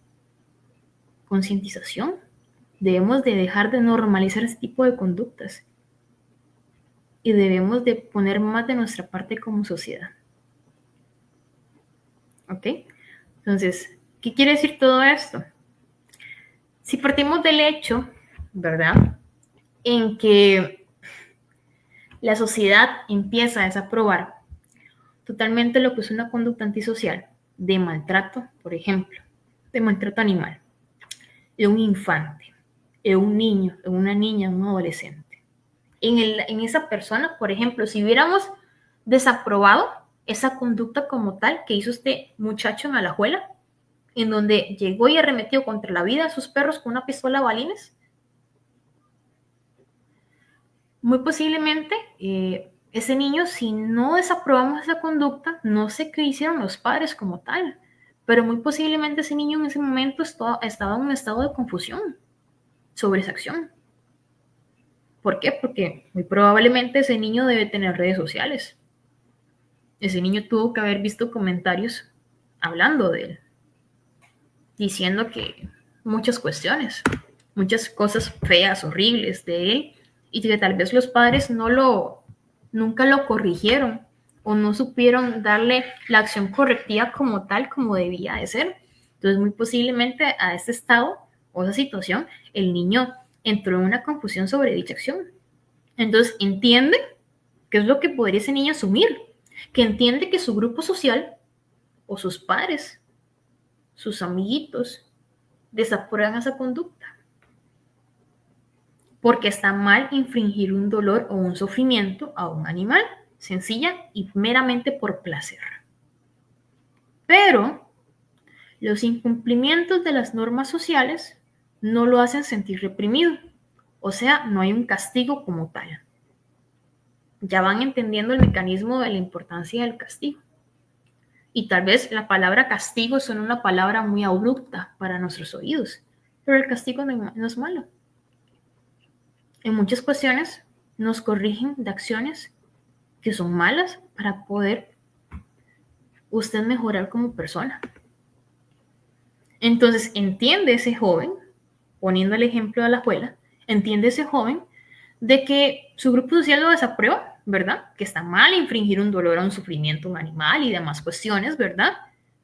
concientización. Debemos de dejar de normalizar este tipo de conductas y debemos de poner más de nuestra parte como sociedad. ¿Ok? Entonces, ¿qué quiere decir todo esto? Si partimos del hecho, ¿verdad?, en que la sociedad empieza a desaprobar totalmente lo que es una conducta antisocial de maltrato, por ejemplo, de maltrato animal, de un infante, de un niño, de una niña, de un adolescente. En esa persona, por ejemplo, si hubiéramos desaprobado esa conducta como tal que hizo este muchacho en Alajuela, en donde llegó y arremetió contra la vida de sus perros con una pistola a balines, muy posiblemente ese niño, si no desaprobamos esa conducta, no sé qué hicieron los padres como tal, pero muy posiblemente ese niño en ese momento estaba en un estado de confusión sobre esa acción. ¿Por qué? Porque muy probablemente ese niño debe tener redes sociales. Ese niño tuvo que haber visto comentarios hablando de él, diciendo que muchas cuestiones, muchas cosas feas, horribles de él, y que tal vez los padres nunca lo corrigieron o no supieron darle la acción correctiva como tal, como debía de ser. Entonces, muy posiblemente a ese estado o esa situación, el niño entró en una confusión sobre dicha acción. Entonces, entiende qué es lo que podría ese niño asumir, que entiende que su grupo social o sus padres, sus amiguitos, desaprueban esa conducta. Porque está mal infringir un dolor o un sufrimiento a un animal, sencilla y meramente por placer. Pero los incumplimientos de las normas sociales no lo hacen sentir reprimido, o sea, no hay un castigo como tal. Ya van entendiendo el mecanismo de la importancia del castigo. Y tal vez la palabra castigo suena una palabra muy abrupta para nuestros oídos, pero el castigo no es malo. En muchas ocasiones nos corrigen de acciones que son malas para poder usted mejorar como persona. Entonces, entiende ese joven, poniendo el ejemplo de la abuela, entiende ese joven de que su grupo social lo desaprueba, ¿verdad? Que está mal infringir un dolor o un sufrimiento a un animal y demás cuestiones, ¿verdad?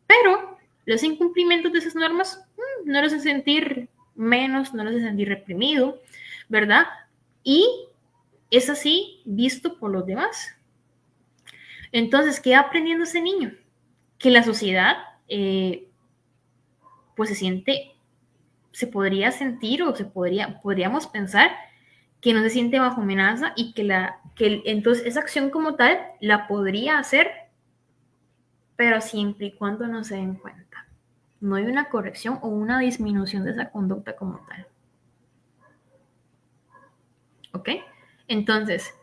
Pero los incumplimientos de esas normas no los hacen sentir menos, no los hacen sentir reprimido, ¿verdad? Y es así visto por los demás. Entonces, ¿qué va aprendiendo ese niño? que la sociedad pues se podría sentir o podríamos pensar que no se siente bajo amenaza y entonces esa acción como tal la podría hacer, pero siempre y cuando no se den cuenta. No hay una corrección o una disminución de esa conducta como tal. ¿Ok? Entonces,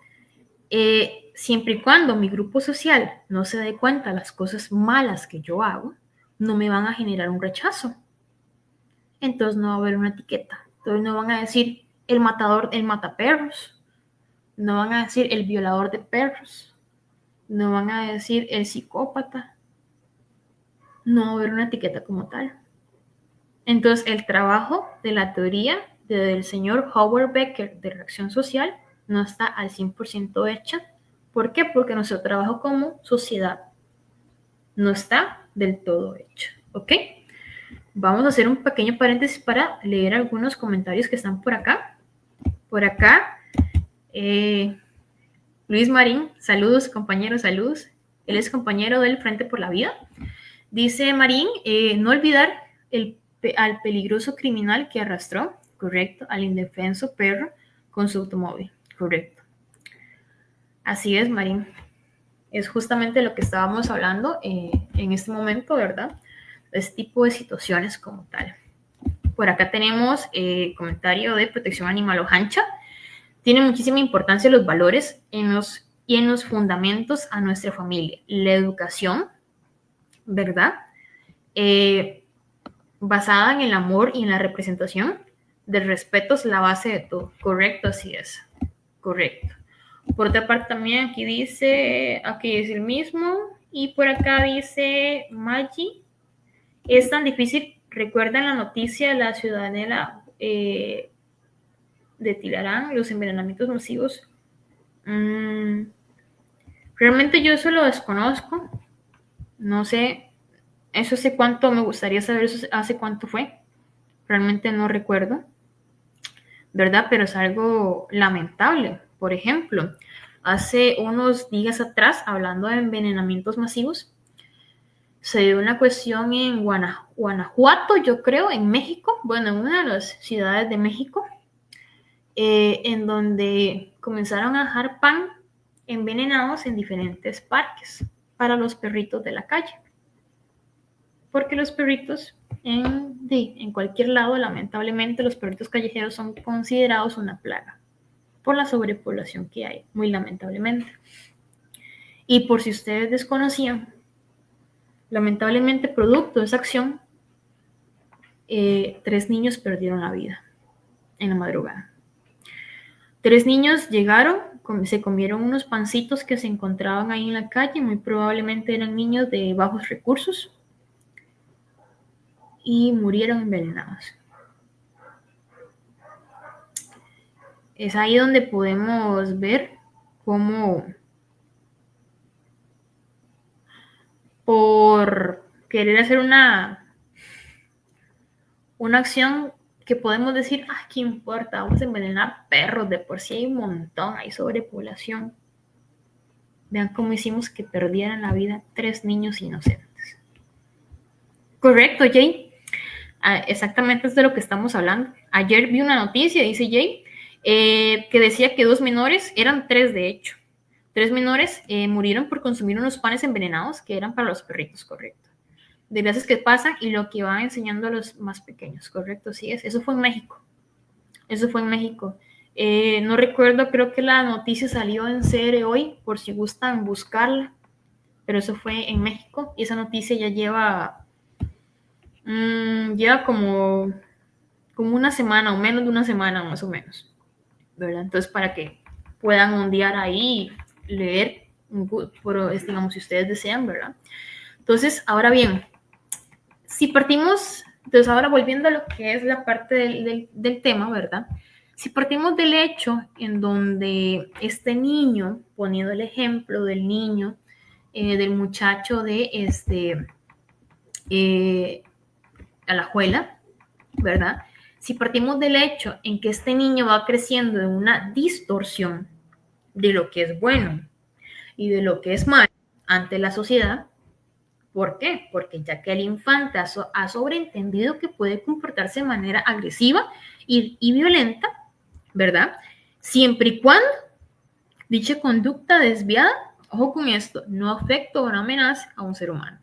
siempre y cuando mi grupo social no se dé cuenta de las cosas malas que yo hago, no me van a generar un rechazo. Entonces no va a haber una etiqueta. Entonces no van a decir el matador, el mataperros. No van a decir el violador de perros. No van a decir el psicópata. No va a haber una etiqueta como tal. Entonces el trabajo de la teoría del señor Howard Becker de reacción social no está al 100% hecha. ¿Por qué? Porque nuestro trabajo como sociedad no está del todo hecho. ¿Ok? Vamos a hacer un pequeño paréntesis para leer algunos comentarios que están por acá. Por acá, Luis Marín, saludos compañeros, saludos. Él es compañero del Frente por la Vida. Dice Marín, no olvidar al peligroso criminal que arrastró, correcto, al indefenso perro con su automóvil, correcto. Así es, Marín. Es justamente lo que estábamos hablando en este momento, ¿verdad? Este tipo de situaciones como tal. Por acá tenemos comentario de Protección Animal Ojancha. Tiene muchísima importancia los valores y en los fundamentos a nuestra familia. La educación, ¿verdad? Basada en el amor y en la representación del respeto es la base de todo. Correcto, así es. Correcto. Por otra parte también aquí dice el mismo. Y por acá dice Maggi. Es tan difícil. ¿Recuerdan la noticia de la ciudadanela de Tilarán, los envenenamientos masivos? Realmente yo eso lo desconozco. No sé. Eso hace cuánto, me gustaría saber eso hace cuánto fue. Realmente no recuerdo. ¿Verdad? Pero es algo lamentable. Por ejemplo, hace unos días atrás, hablando de envenenamientos masivos, se dio una cuestión en Guanajuato, yo creo, en México, bueno, en una de las ciudades de México, en donde comenzaron a dejar pan envenenados en diferentes parques para los perritos de la calle. Porque los perritos en cualquier lado, lamentablemente, los perritos callejeros son considerados una plaga por la sobrepoblación que hay, muy lamentablemente. Y por si ustedes desconocían, lamentablemente, producto de esa acción, 3 niños perdieron la vida en la madrugada. 3 niños llegaron, se comieron unos pancitos que se encontraban ahí en la calle, muy probablemente eran niños de bajos recursos, y murieron envenenados. Es ahí donde podemos ver cómo por querer hacer una acción que podemos decir, ¿qué importa? Vamos a envenenar perros, de por sí hay un montón, hay sobrepoblación. Vean cómo hicimos que perdieran la vida 3 niños inocentes. Correcto, Jay. Exactamente es de lo que estamos hablando. Ayer vi una noticia, dice Jay, que decía que 2 menores, eran 3 de hecho, 3 menores murieron por consumir unos panes envenenados que eran para los perritos, correcto. Desgracias que pasan y lo que van enseñando a los más pequeños, correcto, sí es. Eso fue en México. No recuerdo, creo que la noticia salió en CR hoy, por si gustan buscarla, pero eso fue en México y esa noticia ya lleva como una semana o menos de una semana más o menos, ¿verdad? Entonces para que puedan ondear ahí y leer, digamos, si ustedes desean, ¿verdad? Entonces, ahora bien, si partimos, entonces ahora volviendo a lo que es la parte del tema, ¿verdad? Si partimos del hecho en donde este niño, poniendo el ejemplo del niño, del muchacho de Alajuela, ¿verdad? Si partimos del hecho en que este niño va creciendo en una distorsión de lo que es bueno y de lo que es malo ante la sociedad, ¿Por qué? Porque ya que el infante ha sobreentendido que puede comportarse de manera agresiva y violenta, ¿verdad? Siempre y cuando dicha conducta desviada, ojo con esto, no afecta o no amenaza a un ser humano.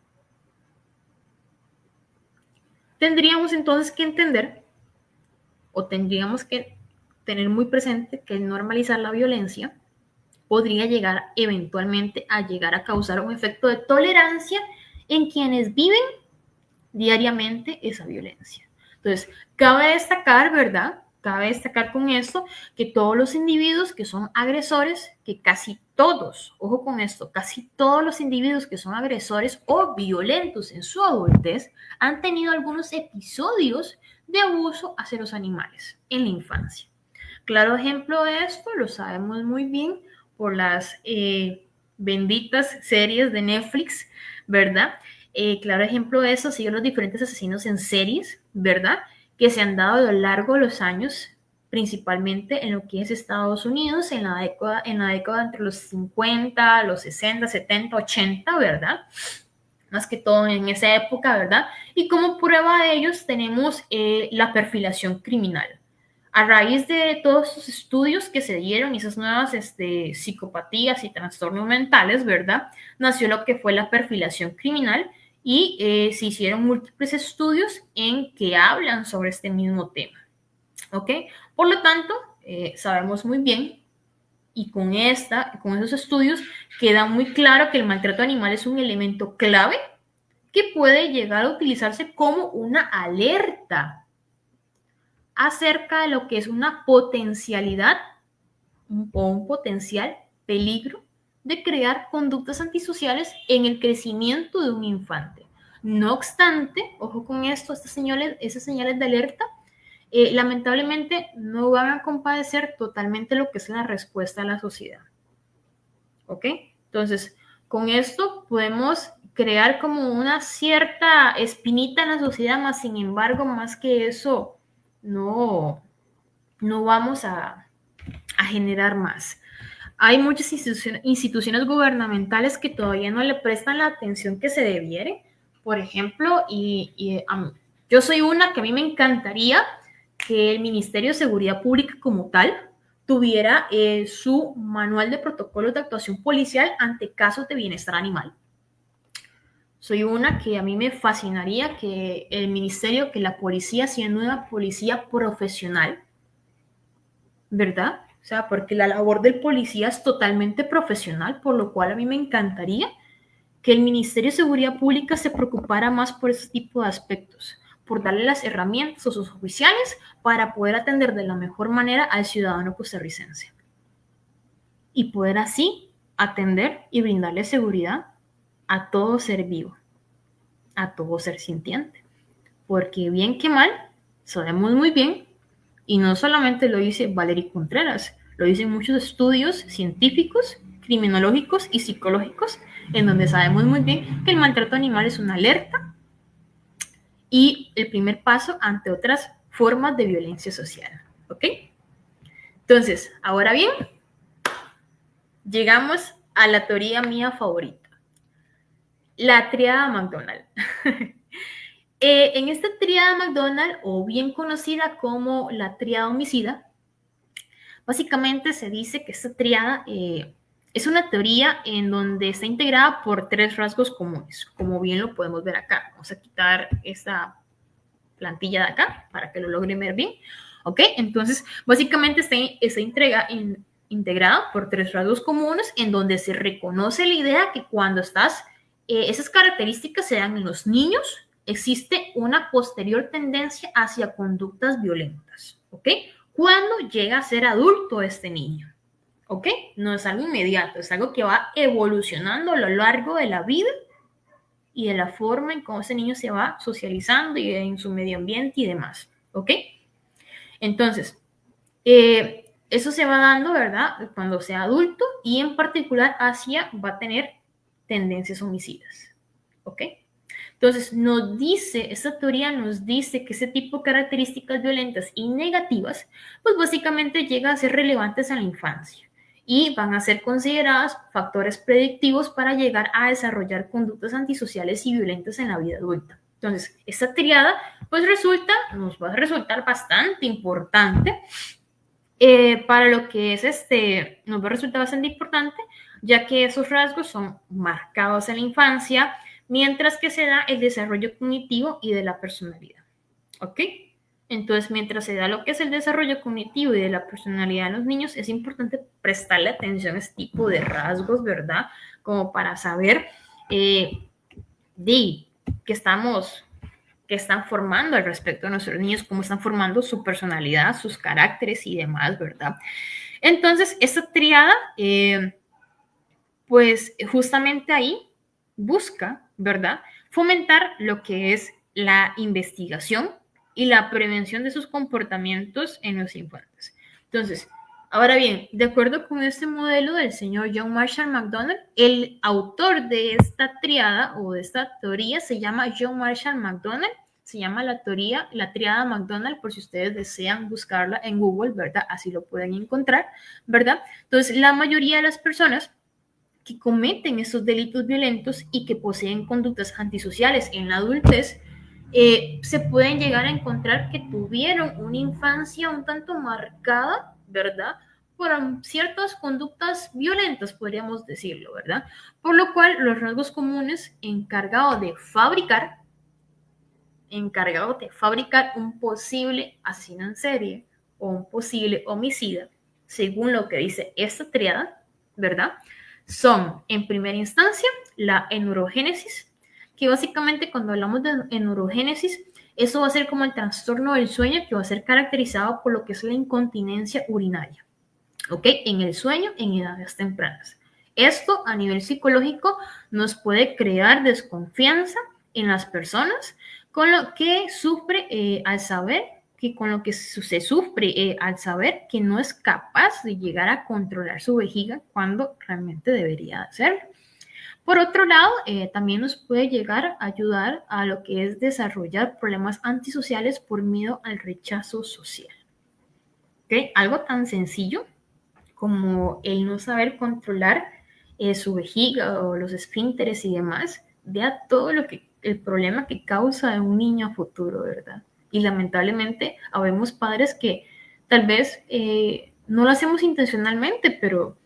Tendríamos entonces que entender o tendríamos que tener muy presente que el normalizar la violencia podría llegar eventualmente a llegar a causar un efecto de tolerancia en quienes viven diariamente esa violencia. Entonces, cabe destacar, ¿verdad? Cabe destacar con esto que todos los individuos que son agresores, que casi todos, ojo con esto, casi todos los individuos que son agresores o violentos en su adultez han tenido algunos episodios de abuso hacia los animales en la infancia. Claro ejemplo de esto, lo sabemos muy bien por las benditas series de Netflix, ¿verdad? Claro ejemplo de eso siguen los diferentes asesinos en series, ¿verdad? Que se han dado a lo largo de los años, principalmente en lo que es Estados Unidos, en la década entre los 50, los 60, 70, 80, ¿verdad? Más que todo en esa época, ¿verdad? Y como prueba de ellos tenemos la perfilación criminal. A raíz de todos esos estudios que se dieron y esas nuevas psicopatías y trastornos mentales, ¿verdad? Nació lo que fue la perfilación criminal y se hicieron múltiples estudios en que hablan sobre este mismo tema. ¿Ok? Por lo tanto, sabemos muy bien y con esos estudios queda muy claro que el maltrato animal es un elemento clave que puede llegar a utilizarse como una alerta acerca de lo que es una potencialidad o un potencial peligro de crear conductas antisociales en el crecimiento de un infante. No obstante, ojo con esto, esas señales de alerta, lamentablemente no van a compadecer totalmente lo que es la respuesta a la sociedad. ¿Ok? Entonces, con esto podemos crear como una cierta espinita en la sociedad, más sin embargo, más que eso, no vamos a generar más. Hay muchas instituciones gubernamentales que todavía no le prestan la atención que se debiere. Por ejemplo, yo soy una que a mí me encantaría que el Ministerio de Seguridad Pública como tal tuviera su manual de protocolos de actuación policial ante casos de bienestar animal. Soy una que a mí me fascinaría que el ministerio, que la policía, siendo una policía profesional, ¿verdad? O sea, porque la labor del policía es totalmente profesional, por lo cual a mí me encantaría que el Ministerio de Seguridad Pública se preocupara más por ese tipo de aspectos, por darle las herramientas a sus oficiales para poder atender de la mejor manera al ciudadano costarricense y poder así atender y brindarle seguridad a todo ser vivo, a todo ser sintiente. Porque bien que mal, sabemos muy bien, y no solamente lo dice Valery Contreras, lo dicen muchos estudios científicos, criminológicos y psicológicos, en donde sabemos muy bien que el maltrato animal es una alerta y el primer paso ante otras formas de violencia social. ¿Ok? Entonces, ahora bien, llegamos a la teoría mía favorita, la tríada McDonald. En esta tríada McDonald, o bien conocida como la tríada homicida, básicamente se dice que esta tríada es una teoría en donde está integrada por tres rasgos comunes, como bien lo podemos ver acá. Vamos a quitar esta plantilla de acá para que lo logren ver bien. ¿Ok? Entonces, básicamente está integrada por tres rasgos comunes en donde se reconoce la idea que cuando esas características se dan en los niños, existe una posterior tendencia hacia conductas violentas. ¿Ok? Cuando llega a ser adulto este niño. ¿Ok? No es algo inmediato, es algo que va evolucionando a lo largo de la vida y de la forma en cómo ese niño se va socializando y en su medio ambiente y demás. ¿Ok? Entonces, eso se va dando, ¿verdad? Cuando sea adulto y en particular va a tener tendencias homicidas. ¿Ok? Entonces, esta teoría nos dice que ese tipo de características violentas y negativas, pues básicamente llega a ser relevantes en la infancia y van a ser consideradas factores predictivos para llegar a desarrollar conductas antisociales y violentas en la vida adulta. Entonces, esta triada pues nos va a resultar bastante importante para lo que es nos va a resultar bastante importante, ya que esos rasgos son marcados en la infancia, mientras que se da el desarrollo cognitivo y de la personalidad. ¿Ok? Entonces, mientras se da lo que es el desarrollo cognitivo y de la personalidad de los niños, es importante prestarle atención a este tipo de rasgos, ¿verdad? Como para saber que están formando al respecto de nuestros niños, cómo están formando su personalidad, sus caracteres y demás, ¿verdad? Entonces, esta triada, pues justamente ahí busca, ¿verdad?, fomentar lo que es la investigación y la prevención de sus comportamientos en los infantes. Entonces, ahora bien, de acuerdo con este modelo del señor John Marshall McDonald, el autor de esta triada o de esta teoría se llama John Marshall McDonald, se llama la triada McDonald, por si ustedes desean buscarla en Google, ¿verdad? Así lo pueden encontrar, ¿verdad? Entonces, la mayoría de las personas que cometen estos delitos violentos y que poseen conductas antisociales en la adultez, se pueden llegar a encontrar que tuvieron una infancia un tanto marcada, ¿verdad?, por ciertas conductas violentas, podríamos decirlo, ¿verdad? Por lo cual, los rasgos comunes encargados de fabricar un posible asesino en serie o un posible homicida, según lo que dice esta triada, ¿verdad?, son, en primera instancia, la neurogénesis, que básicamente cuando hablamos de neurogénesis, eso va a ser como el trastorno del sueño, que va a ser caracterizado por lo que es la incontinencia urinaria, ¿ok? En el sueño, en edades tempranas. Esto a nivel psicológico nos puede crear desconfianza en las personas, con lo que sufre al saber que no es capaz de llegar a controlar su vejiga cuando realmente debería hacerlo. Por otro lado, también nos puede llegar a ayudar a lo que es desarrollar problemas antisociales por miedo al rechazo social. ¿Okay? Algo tan sencillo como el no saber controlar su vejiga o los esfínteres y demás, vea todo el problema que causa a un niño a futuro, ¿verdad? Y lamentablemente habemos padres que tal vez no lo hacemos intencionalmente, pero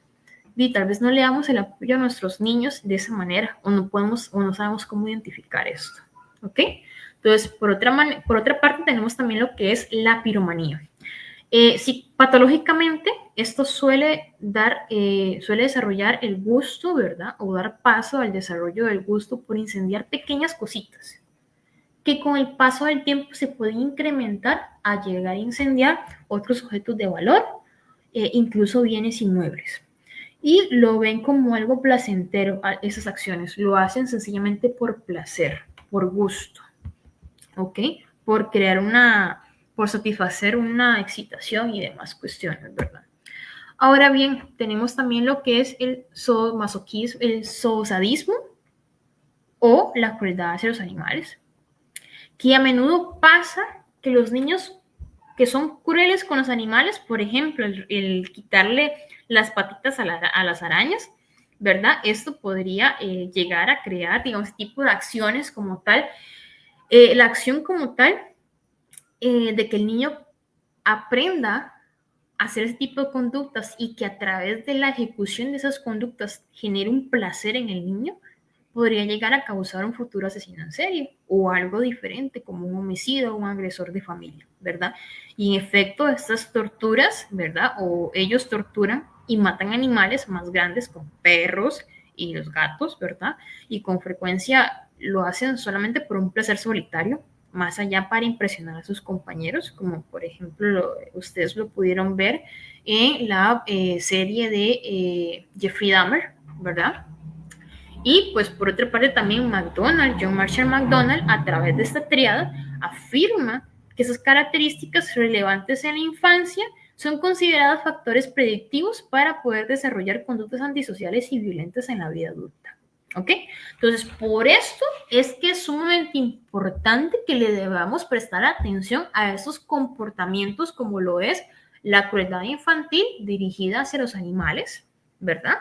tal vez no le damos el apoyo a nuestros niños de esa manera, o no sabemos cómo identificar esto, ¿ok? Entonces, por otra parte, tenemos también lo que es la piromanía. Si patológicamente esto suele desarrollar el gusto, ¿verdad? O dar paso al desarrollo del gusto por incendiar pequeñas cositas, que con el paso del tiempo se pueden incrementar a llegar a incendiar otros objetos de valor, incluso bienes inmuebles. Y lo ven como algo placentero a esas acciones. Lo hacen sencillamente por placer, por gusto, ¿ok? Por satisfacer una excitación y demás cuestiones, ¿verdad? Ahora bien, tenemos también lo que es el zoomasoquismo, el zoosadismo o la crueldad hacia los animales, que a menudo pasa que los niños que son crueles con los animales, por ejemplo, el quitarle las patitas a las arañas, ¿verdad? Esto podría llegar a crear, digamos, tipo de acciones como tal. La acción como tal de que el niño aprenda a hacer ese tipo de conductas y que a través de la ejecución de esas conductas genere un placer en el niño, podría llegar a causar un futuro asesino en serie o algo diferente como un homicida o un agresor de familia, ¿verdad? Y en efecto, estas torturas, ¿verdad? O ellos torturan y matan animales más grandes como perros y los gatos, ¿verdad? Y con frecuencia lo hacen solamente por un placer solitario, más allá para impresionar a sus compañeros, como por ejemplo ustedes lo pudieron ver en la serie de Jeffrey Dahmer, ¿verdad? Y pues por otra parte también John Marshall McDonald, a través de esta triada, afirma que esas características relevantes en la infancia son consideradas factores predictivos para poder desarrollar conductas antisociales y violentas en la vida adulta. ¿Ok? Entonces, por esto es que es sumamente importante que le debamos prestar atención a esos comportamientos como lo es la crueldad infantil dirigida hacia los animales, ¿verdad?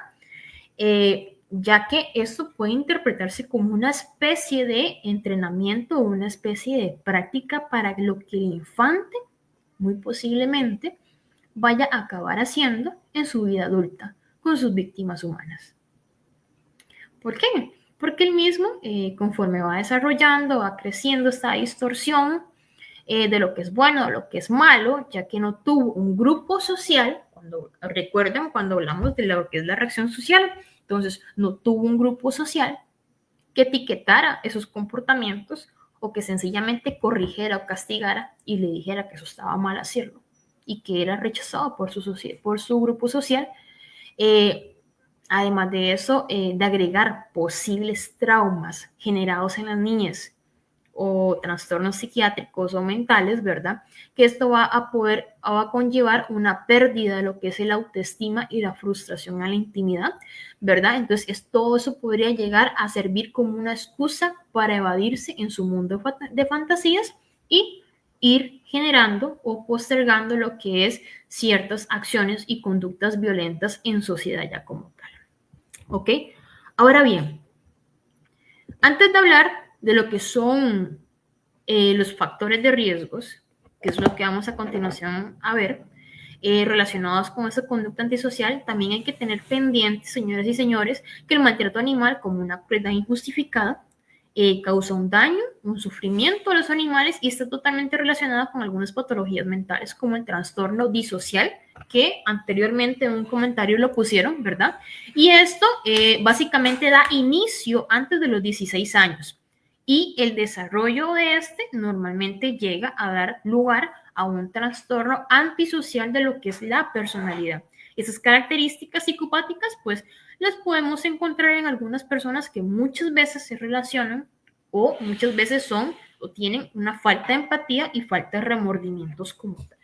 Ya que esto puede interpretarse como una especie de entrenamiento o una especie de práctica para lo que el infante muy posiblemente vaya a acabar haciendo en su vida adulta con sus víctimas humanas. ¿Por qué? Porque el mismo, conforme va desarrollando, va creciendo esta distorsión de lo que es bueno, de lo que es malo, ya que no tuvo un grupo social, recuerden cuando hablamos de lo que es la reacción social, entonces no tuvo un grupo social que etiquetara esos comportamientos o que sencillamente corrigiera o castigara y le dijera que eso estaba mal hacerlo y que era rechazado por su grupo social. Eh, Además de eso, de agregar posibles traumas generados en las niñas o trastornos psiquiátricos o mentales, ¿verdad? Que esto va a conllevar una pérdida de lo que es el autoestima y la frustración a la intimidad, ¿verdad? Entonces, todo eso podría llegar a servir como una excusa para evadirse en su mundo de fantasías y ir generando o postergando lo que es ciertas acciones y conductas violentas en sociedad ya como tal. ¿Ok? Ahora bien, antes de hablar de lo que son los factores de riesgos, que es lo que vamos a continuación a ver, relacionados con esa conducta antisocial, también hay que tener pendientes, señoras y señores, que el maltrato animal como una crueldad injustificada causa un daño, un sufrimiento a los animales y está totalmente relacionada con algunas patologías mentales como el trastorno disocial, que anteriormente en un comentario lo pusieron, ¿verdad? Y esto básicamente da inicio antes de los 16 años. Y el desarrollo de este normalmente llega a dar lugar a un trastorno antisocial de lo que es la personalidad. Esas características psicopáticas, pues, las podemos encontrar en algunas personas que muchas veces se relacionan o muchas veces son o tienen una falta de empatía y falta de remordimientos como tal.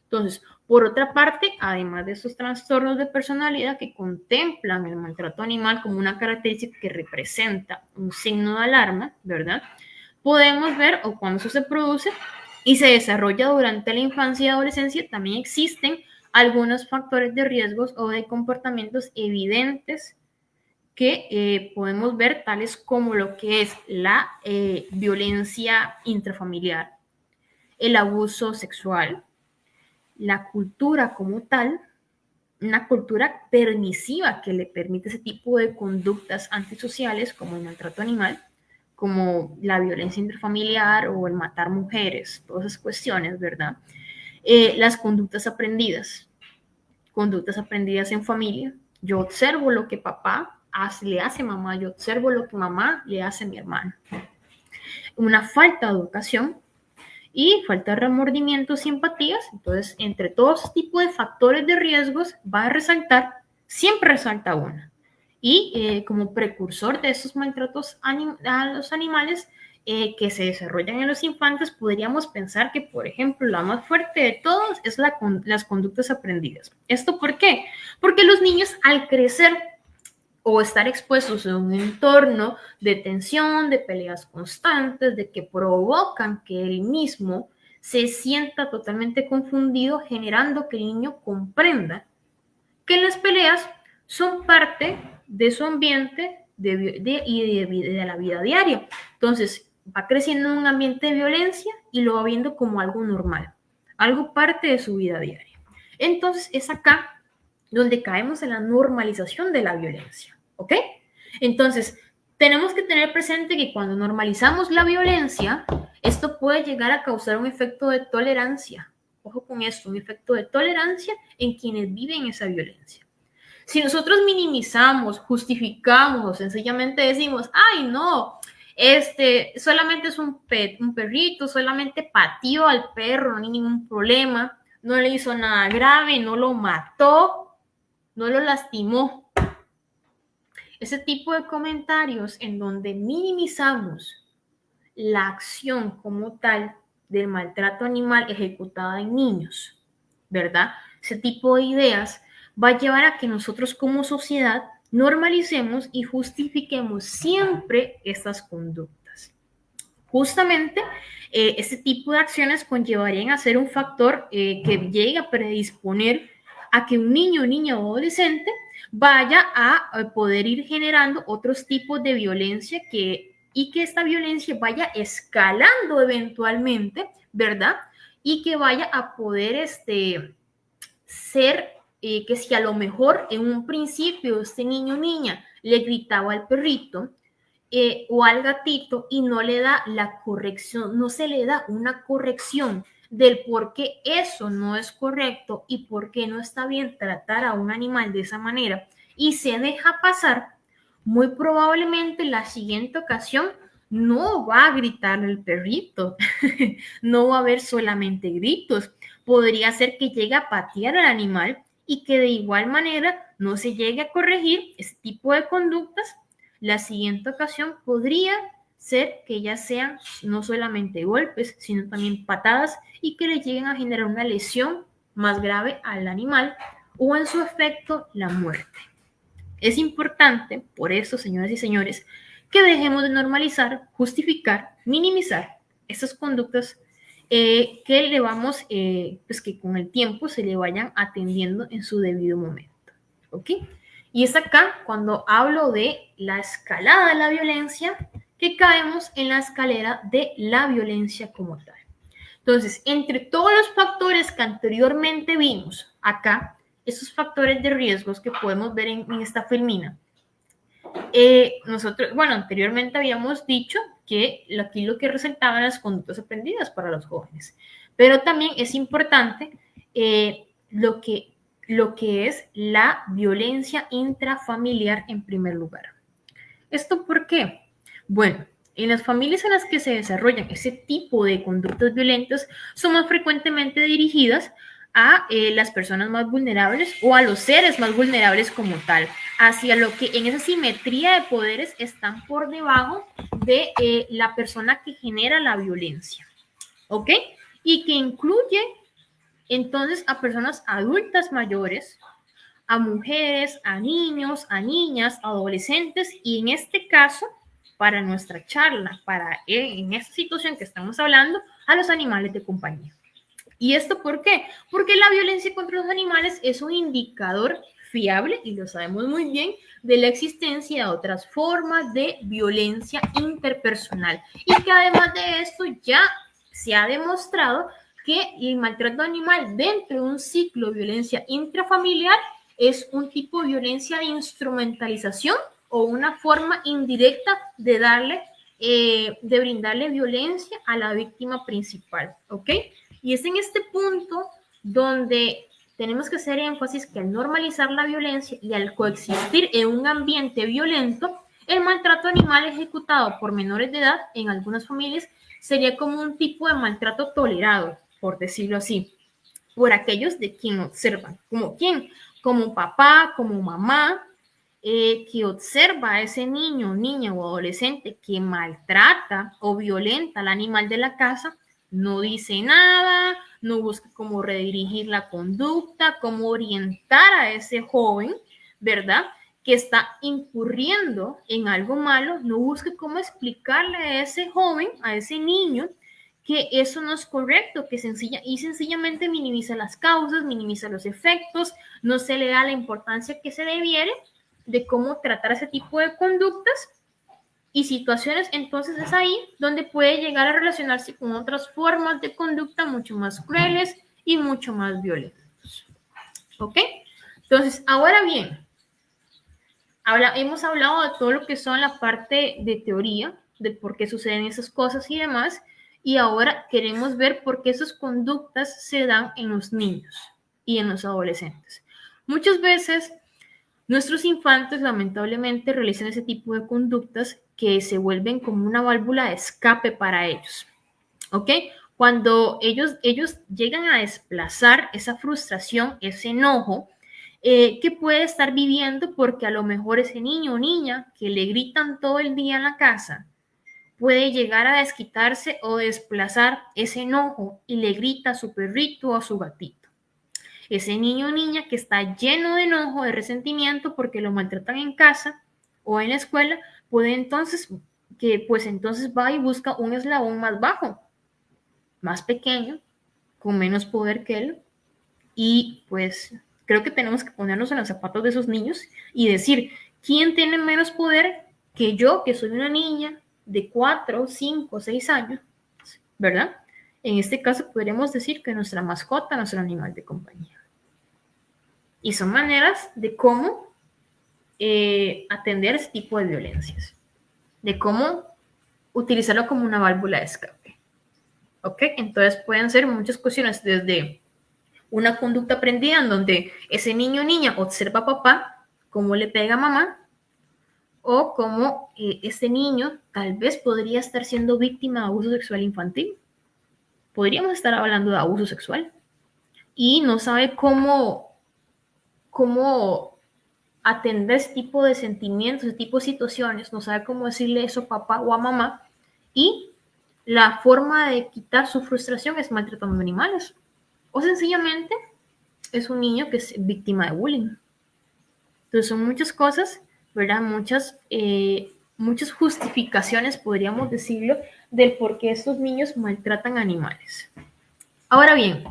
Entonces, por otra parte, además de esos trastornos de personalidad que contemplan el maltrato animal como una característica que representa un signo de alarma, ¿verdad? Podemos ver, o cuando eso se produce y se desarrolla durante la infancia y adolescencia, también existen algunos factores de riesgos o de comportamientos evidentes que podemos ver, tales como lo que es la violencia intrafamiliar, el abuso sexual, la cultura como tal, una cultura permisiva que le permite ese tipo de conductas antisociales como el maltrato animal, como la violencia intrafamiliar o el matar mujeres, todas esas cuestiones, ¿verdad? Las conductas aprendidas en familia. Yo observo lo que papá le hace a mamá, yo observo lo que mamá le hace a mi hermano. Una falta de educación y falta de remordimientos y empatías. Entonces, entre todos esos tipos de factores de riesgos, va a resaltar, siempre resalta una. Y como precursor de esos maltratos a los animales que se desarrollan en los infantes, podríamos pensar que, por ejemplo, la más fuerte de todas es las conductas aprendidas. ¿Esto por qué? Porque los niños al crecer o estar expuestos en un entorno de tensión, de peleas constantes, de que provocan que el mismo se sienta totalmente confundido, generando que el niño comprenda que las peleas son parte de su ambiente de la vida diaria. Entonces, va creciendo en un ambiente de violencia y lo va viendo como algo normal, algo parte de su vida diaria. Entonces, es acá donde caemos en la normalización de la violencia, ¿ok? Entonces, tenemos que tener presente que cuando normalizamos la violencia, esto puede llegar a causar un efecto de tolerancia. Ojo con esto, un efecto de tolerancia en quienes viven esa violencia. Si nosotros minimizamos, justificamos o sencillamente decimos, ay, no, solamente es un perrito, solamente pateó al perro, no hay ningún problema, no le hizo nada grave, no lo mató, no lo lastimó. Ese tipo de comentarios en donde minimizamos la acción como tal del maltrato animal ejecutada en niños, ¿verdad? Ese tipo de ideas va a llevar a que nosotros como sociedad normalicemos y justifiquemos siempre estas conductas. Justamente este tipo de acciones conllevarían a ser un factor que llegue a predisponer a que un niño, niña o adolescente vaya a poder ir generando otros tipos de violencia y que esta violencia vaya escalando eventualmente, ¿verdad? Y que vaya a poder ser que si a lo mejor en un principio este niño o niña le gritaba al perrito o al gatito y no le da la corrección, no se le da una corrección del por qué eso no es correcto y por qué no está bien tratar a un animal de esa manera y se deja pasar, muy probablemente la siguiente ocasión no va a gritar el perrito, no va a haber solamente gritos, podría ser que llegue a patear al animal y que de igual manera no se llegue a corregir ese tipo de conductas. La siguiente ocasión podría ser que ya sean no solamente golpes, sino también patadas y que le lleguen a generar una lesión más grave al animal o en su efecto la muerte. Es importante, por eso, señoras y señores, que dejemos de normalizar, justificar, minimizar estas conductas que le vamos, pues que con el tiempo se le vayan atendiendo en su debido momento. ¿Ok? Y es acá cuando hablo de la escalada de la violencia, que caemos en la escalera de la violencia como tal. Entonces, entre todos los factores que anteriormente vimos acá, esos factores de riesgos que podemos ver en esta filmina, nosotros, bueno, anteriormente habíamos dicho que aquí lo que resaltaban las conductas aprendidas para los jóvenes, pero también es importante lo que es la violencia intrafamiliar en primer lugar. ¿Esto por qué? Bueno, en las familias en las que se desarrollan ese tipo de conductas violentas son más frecuentemente dirigidas a las personas más vulnerables o a los seres más vulnerables como tal, hacia lo que en esa simetría de poderes están por debajo de la persona que genera la violencia, ¿ok? Y que incluye entonces a personas adultas mayores, a mujeres, a niños, a niñas, adolescentes y en este caso, para nuestra charla, en esta situación que estamos hablando, a los animales de compañía. ¿Y esto por qué? Porque la violencia contra los animales es un indicador fiable, y lo sabemos muy bien, de la existencia de otras formas de violencia interpersonal. Y que además de esto ya se ha demostrado que el maltrato animal dentro de un ciclo de violencia intrafamiliar es un tipo de violencia de instrumentalización o una forma indirecta de brindarle violencia a la víctima principal, ¿ok? Y es en este punto donde tenemos que hacer énfasis que al normalizar la violencia y al coexistir en un ambiente violento, el maltrato animal ejecutado por menores de edad en algunas familias sería como un tipo de maltrato tolerado, por decirlo así, por aquellos de quien observan. ¿Como quién? Como papá, como mamá, que observa a ese niño, niña o adolescente que maltrata o violenta al animal de la casa, no dice nada, no busca cómo redirigir la conducta, cómo orientar a ese joven, ¿verdad? Que está incurriendo en algo malo, no busca cómo explicarle a ese joven, a ese niño, que eso no es correcto, que sencillamente minimiza las causas, minimiza los efectos, no se le da la importancia que se debiere de cómo tratar ese tipo de conductas y situaciones. Entonces es ahí donde puede llegar a relacionarse con otras formas de conducta mucho más crueles y mucho más violentos. ¿Ok? Entonces, ahora bien, hemos hablado de todo lo que son la parte de teoría, de por qué suceden esas cosas y demás, y ahora queremos ver por qué esas conductas se dan en los niños y en los adolescentes. Muchas veces nuestros infantes lamentablemente realizan ese tipo de conductas que se vuelven como una válvula de escape para ellos, ¿ok? Cuando ellos llegan a desplazar esa frustración, ese enojo, que puede estar viviendo porque a lo mejor ese niño o niña que le gritan todo el día en la casa puede llegar a desquitarse o desplazar ese enojo y le grita a su perrito o a su gatito. Ese niño o niña que está lleno de enojo, de resentimiento porque lo maltratan en casa o en la escuela, puede entonces va y busca un eslabón más bajo, más pequeño, con menos poder que él, y pues Creo que tenemos que ponernos en los zapatos de esos niños y decir, ¿quién tiene menos poder que yo, que soy una niña de 4, 5, 6 años, ¿verdad? En este caso podríamos decir que nuestra mascota, nuestro animal de compañía. Y son maneras de cómo atender ese tipo de violencias, de cómo utilizarlo como una válvula de escape. ¿Ok? Entonces pueden ser muchas cuestiones, desde una conducta aprendida en donde ese niño o niña observa a papá cómo le pega a mamá, o cómo ese niño tal vez podría estar siendo víctima de abuso sexual infantil. Podríamos estar hablando de abuso sexual y no sabe cómo atender ese tipo de sentimientos, ese tipo de situaciones, no sabe cómo decirle eso a papá o a mamá, y la forma de quitar su frustración es maltratando animales, o sencillamente es un niño que es víctima de bullying. Entonces son muchas cosas, ¿verdad? Muchas justificaciones, podríamos decirlo, del por qué estos niños maltratan animales. Ahora bien,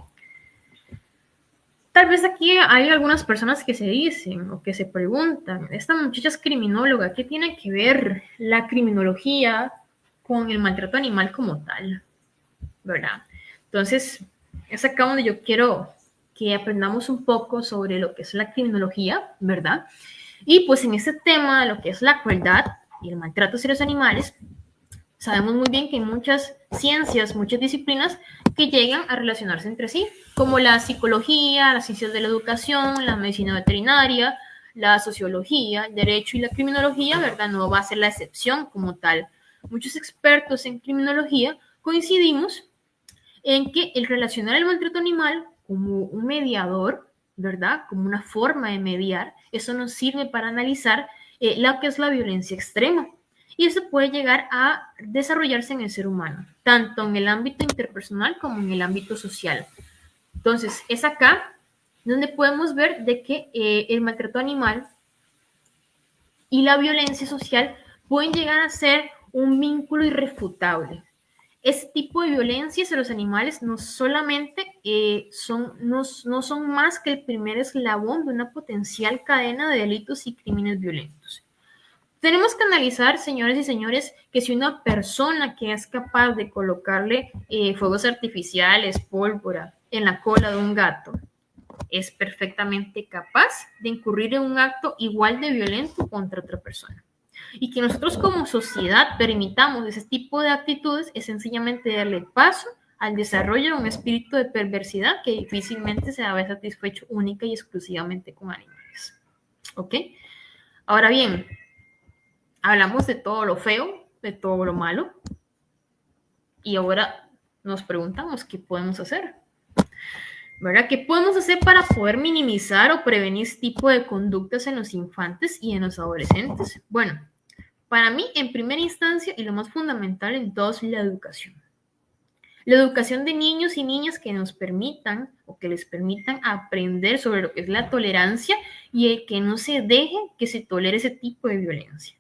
tal vez aquí hay algunas personas que se dicen o que se preguntan, esta muchacha es criminóloga, ¿qué tiene que ver la criminología con el maltrato animal como tal? ¿Verdad? Entonces, es acá donde yo quiero que aprendamos un poco sobre lo que es la criminología, ¿verdad? Y pues en este tema, lo que es la crueldad y el maltrato hacia los animales, sabemos muy bien que hay muchas ciencias, muchas disciplinas que llegan a relacionarse entre sí, como la psicología, las ciencias de la educación, la medicina veterinaria, la sociología, el derecho y la criminología, ¿verdad? No va a ser la excepción como tal. Muchos expertos en criminología coincidimos en que el relacionar el maltrato animal como un mediador, ¿verdad? Como una forma de mediar, eso nos sirve para analizar lo que es la violencia extrema. Y eso puede llegar a desarrollarse en el ser humano, tanto en el ámbito interpersonal como en el ámbito social. Entonces, es acá donde podemos ver de que el maltrato animal y la violencia social pueden llegar a ser un vínculo irrefutable. Este tipo de violencias a los animales no solamente no son más que el primer eslabón de una potencial cadena de delitos y crímenes violentos. Tenemos que analizar, señores y señores, que si una persona que es capaz de colocarle fuegos artificiales, pólvora en la cola de un gato, es perfectamente capaz de incurrir en un acto igual de violento contra otra persona. Y que nosotros como sociedad permitamos ese tipo de actitudes es sencillamente darle paso al desarrollo de un espíritu de perversidad que difícilmente se va a ver satisfecho única y exclusivamente con animales. ¿Ok? Ahora bien, hablamos de todo lo feo, de todo lo malo, y ahora nos preguntamos qué podemos hacer. ¿Verdad? ¿Qué podemos hacer para poder minimizar o prevenir este tipo de conductas en los infantes y en los adolescentes? Bueno, para mí, en primera instancia, y lo más fundamental en todo es la educación. La educación de niños y niñas que nos permitan o que les permitan aprender sobre lo que es la tolerancia y el que no se deje que se tolere ese tipo de violencia.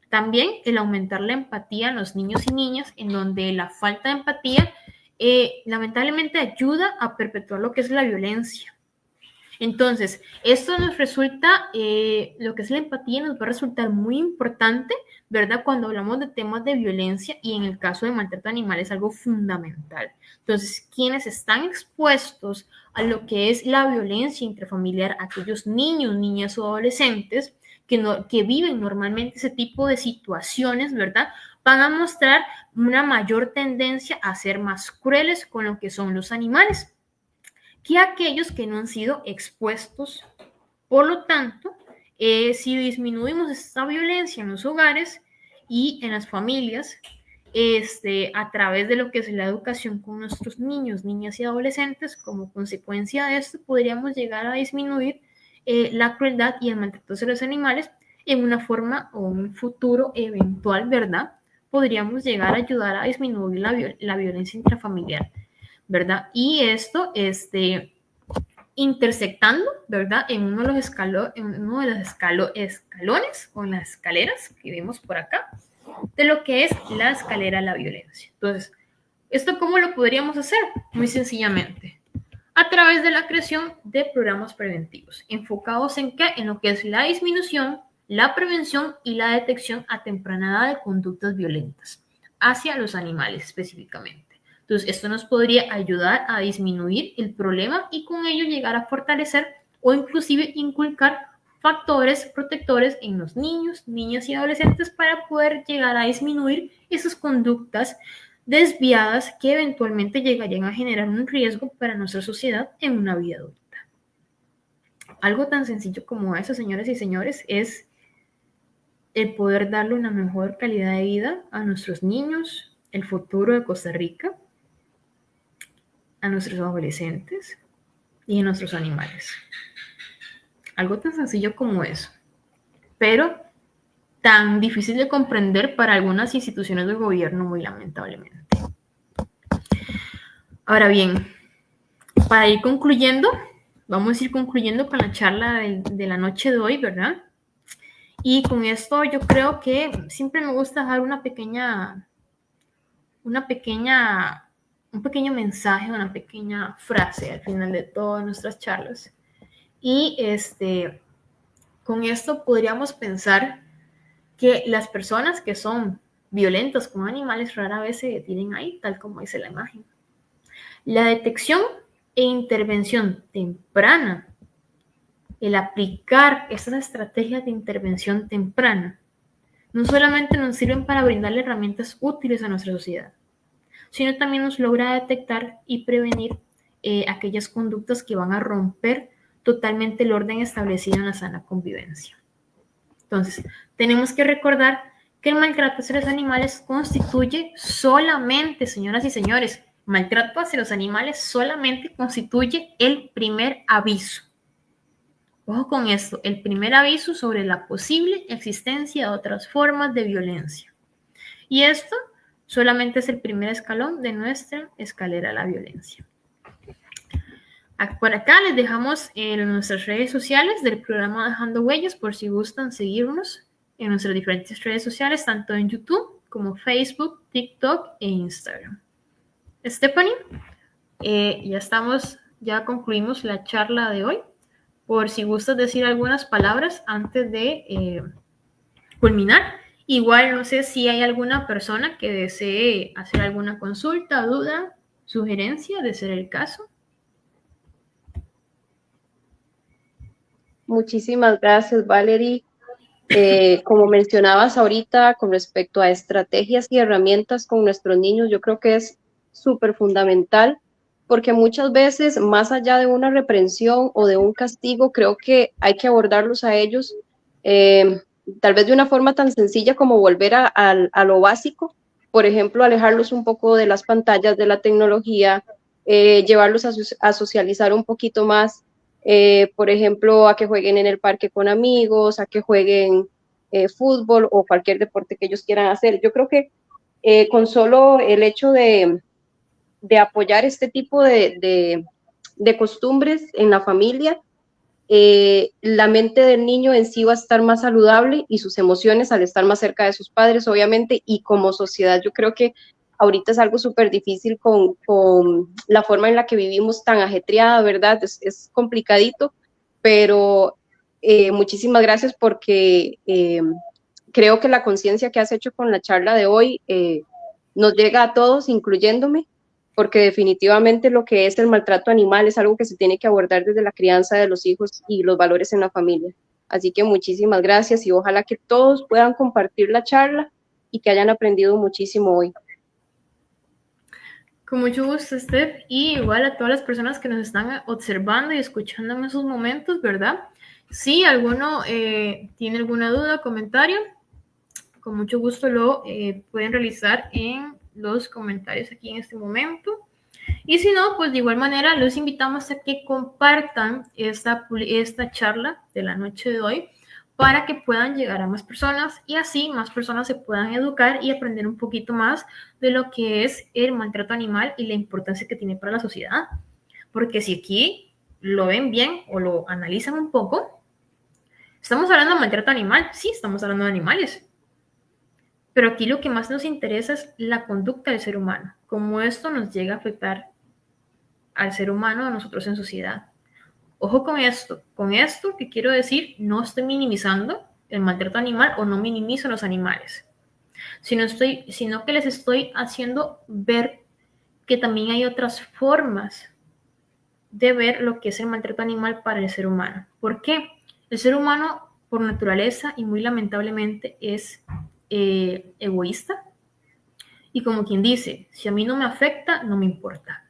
También el aumentar la empatía en los niños y niñas, en donde la falta de empatía lamentablemente ayuda a perpetuar lo que es la violencia. Entonces, esto nos resulta, lo que es la empatía nos va a resultar muy importante, ¿verdad? Cuando hablamos de temas de violencia y en el caso de maltrato animal es algo fundamental. Entonces, quienes están expuestos a lo que es la violencia intrafamiliar, aquellos niños, niñas o adolescentes que viven normalmente ese tipo de situaciones, ¿verdad? Van a mostrar una mayor tendencia a ser más crueles con lo que son los animales que aquellos que no han sido expuestos. Por lo tanto, si disminuimos esta violencia en los hogares y en las familias, a través de lo que es la educación con nuestros niños, niñas y adolescentes, como consecuencia de esto, podríamos llegar a disminuir la crueldad y el maltrato de los animales en una forma o un futuro eventual, ¿verdad? Podríamos llegar a ayudar a disminuir la violencia intrafamiliar, ¿verdad? Y esto, intersectando, ¿verdad? En uno de los, escalones o en las escaleras que vemos por acá, de lo que es la escalera a la violencia. Entonces, ¿esto cómo lo podríamos hacer? Muy sencillamente, a través de la creación de programas preventivos, enfocados en qué, en lo que es la disminución, la prevención y la detección a temprana edad de conductas violentas hacia los animales específicamente. Entonces, esto nos podría ayudar a disminuir el problema y con ello llegar a fortalecer o inclusive inculcar factores protectores en los niños, niñas y adolescentes para poder llegar a disminuir esas conductas desviadas que eventualmente llegarían a generar un riesgo para nuestra sociedad en una vida adulta. Algo tan sencillo como eso, señoras y señores, es el poder darle una mejor calidad de vida a nuestros niños, el futuro de Costa Rica, a nuestros adolescentes y a nuestros animales. Algo tan sencillo como eso, pero tan difícil de comprender para algunas instituciones del gobierno, muy lamentablemente. Ahora bien, para ir concluyendo, vamos a ir concluyendo con la charla de la noche de hoy, ¿verdad? Y con esto yo creo que siempre me gusta dejar un pequeño mensaje, una pequeña frase al final de todas nuestras charlas. Y con esto podríamos pensar que las personas que son violentas con animales rara vez se detienen ahí, tal como dice la imagen. La detección e intervención temprana, el aplicar estas estrategias de intervención temprana, no solamente nos sirven para brindarle herramientas útiles a nuestra sociedad, sino también nos logra detectar y prevenir aquellas conductas que van a romper totalmente el orden establecido en la sana convivencia. Entonces, tenemos que recordar que el maltrato hacia los animales constituye solamente, señoras y señores, maltrato hacia los animales solamente constituye el primer aviso. Ojo con esto, el primer aviso sobre la posible existencia de otras formas de violencia. Y esto solamente es el primer escalón de nuestra escalera a la violencia. Por acá les dejamos en nuestras redes sociales del programa Dejando Huellas por si gustan seguirnos en nuestras diferentes redes sociales, tanto en YouTube como Facebook, TikTok e Instagram. Stephanie, ya concluimos la charla de hoy. Por si gustas decir algunas palabras antes de culminar. Igual no sé si hay alguna persona que desee hacer alguna consulta, duda, sugerencia, de ser el caso. Muchísimas gracias, Valerie. Como mencionabas ahorita con respecto a estrategias y herramientas con nuestros niños, yo creo que es súper fundamental porque muchas veces, más allá de una reprensión o de un castigo, creo que hay que abordarlos a ellos tal vez de una forma tan sencilla como volver a lo básico, por ejemplo, alejarlos un poco de las pantallas, de la tecnología, llevarlos a socializar un poquito más, por ejemplo, a que jueguen en el parque con amigos, a que jueguen fútbol o cualquier deporte que ellos quieran hacer. Yo creo que con solo el hecho de apoyar este tipo de costumbres en la familia, la mente del niño en sí va a estar más saludable y sus emociones al estar más cerca de sus padres, obviamente, y como sociedad yo creo que ahorita es algo súper difícil con la forma en la que vivimos tan ajetreada, ¿verdad? Es complicadito, pero muchísimas gracias porque creo que la conciencia que has hecho con la charla de hoy nos llega a todos, incluyéndome, porque definitivamente lo que es el maltrato animal es algo que se tiene que abordar desde la crianza de los hijos y los valores en la familia. Así que muchísimas gracias y ojalá que todos puedan compartir la charla y que hayan aprendido muchísimo hoy. Con mucho gusto, Steph, y igual a todas las personas que nos están observando y escuchando en esos momentos, ¿verdad? Si alguno tiene alguna duda o comentario, con mucho gusto lo pueden realizar en los comentarios aquí en este momento. Y si no, pues de igual manera los invitamos a que compartan esta charla de la noche de hoy para que puedan llegar a más personas y así más personas se puedan educar y aprender un poquito más de lo que es el maltrato animal y la importancia que tiene para la sociedad. Porque si aquí lo ven bien o lo analizan un poco, estamos hablando de maltrato animal, sí, estamos hablando de animales. Pero aquí lo que más nos interesa es la conducta del ser humano, cómo esto nos llega a afectar al ser humano, a nosotros en sociedad. Ojo con esto que quiero decir, no estoy minimizando el maltrato animal o no minimizo los animales, sino que les estoy haciendo ver que también hay otras formas de ver lo que es el maltrato animal para el ser humano. ¿Por qué? El ser humano, por naturaleza y muy lamentablemente, es egoísta. Y como quien dice, si a mí no me afecta, no me importa.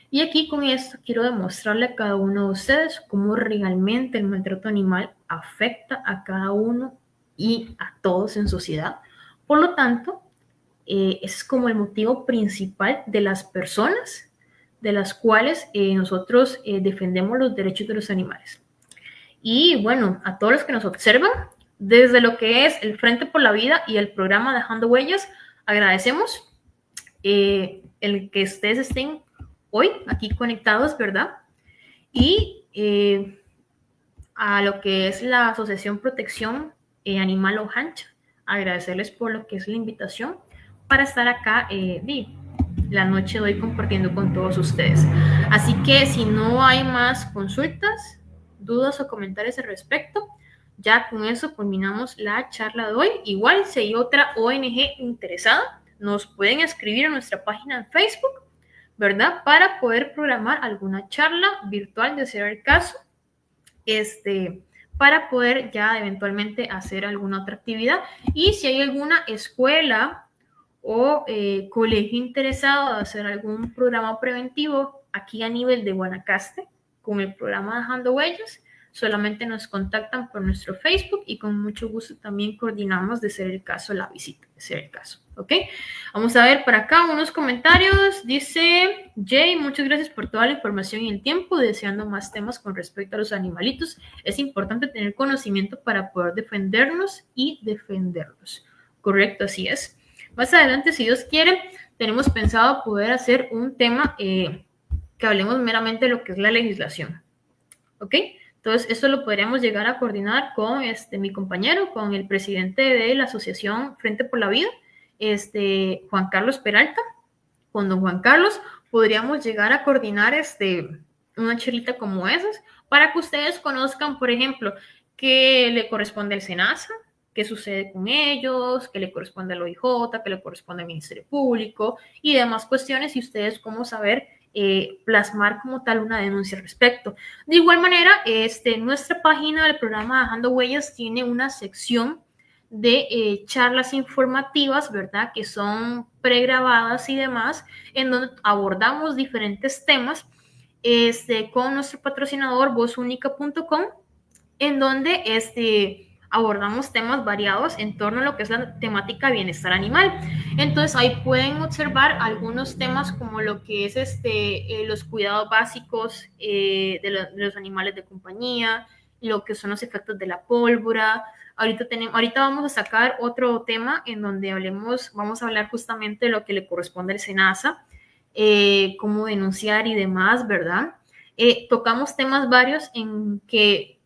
Y aquí con esto quiero demostrarle a cada uno de ustedes cómo realmente el maltrato animal afecta a cada uno y a todos en sociedad. Por lo tanto, es como el motivo principal de las personas de las cuales nosotros defendemos los derechos de los animales. Y bueno, a todos los que nos observan, desde lo que es el Frente por la Vida y el programa Dejando Huellas, agradecemos el que ustedes estén hoy aquí conectados, ¿verdad? Y a lo que es la Asociación Protección Animal Ojancha, agradecerles por lo que es la invitación para estar acá la noche de hoy compartiendo con todos ustedes. Así que si no hay más consultas, dudas o comentarios al respecto, ya con eso culminamos la charla de hoy. Igual si hay otra ONG interesada, nos pueden escribir a nuestra página en Facebook, ¿verdad? Para poder programar alguna charla virtual de ser el caso, para poder ya eventualmente hacer alguna otra actividad. Y si hay alguna escuela o colegio interesado de hacer algún programa preventivo aquí a nivel de Guanacaste con el programa Dejando Huellas, solamente nos contactan por nuestro Facebook y con mucho gusto también coordinamos de ser el caso la visita, de ser el caso, ¿ok? Vamos a ver por acá unos comentarios. Dice Jay, muchas gracias por toda la información y el tiempo, deseando más temas con respecto a los animalitos. Es importante tener conocimiento para poder defendernos y defenderlos. Correcto, así es. Más adelante, si Dios quiere, tenemos pensado poder hacer un tema que hablemos meramente de lo que es la legislación. ¿Ok? Entonces, esto lo podríamos llegar a coordinar con mi compañero, con el presidente de la Asociación Frente por la Vida, Juan Carlos Peralta. Con don Juan Carlos podríamos llegar a coordinar una charlita como esas para que ustedes conozcan, por ejemplo, qué le corresponde al SENASA, qué sucede con ellos, qué le corresponde al OIJ, qué le corresponde al Ministerio Público y demás cuestiones, y ustedes cómo saber plasmar como tal una denuncia al respecto. De igual manera, nuestra página del programa Dejando Huellas tiene una sección de charlas informativas, ¿verdad? Que son pregrabadas y demás, en donde abordamos diferentes temas con nuestro patrocinador vozunica.com, en donde abordamos temas variados en torno a lo que es la temática bienestar animal. Entonces ahí pueden observar algunos temas como lo que es los cuidados básicos de los animales de compañía, lo que son los efectos de la pólvora. Ahorita vamos a sacar otro tema en donde vamos a hablar justamente de lo que le corresponde al SENASA, cómo denunciar y demás, ¿verdad? Tocamos temas varios en que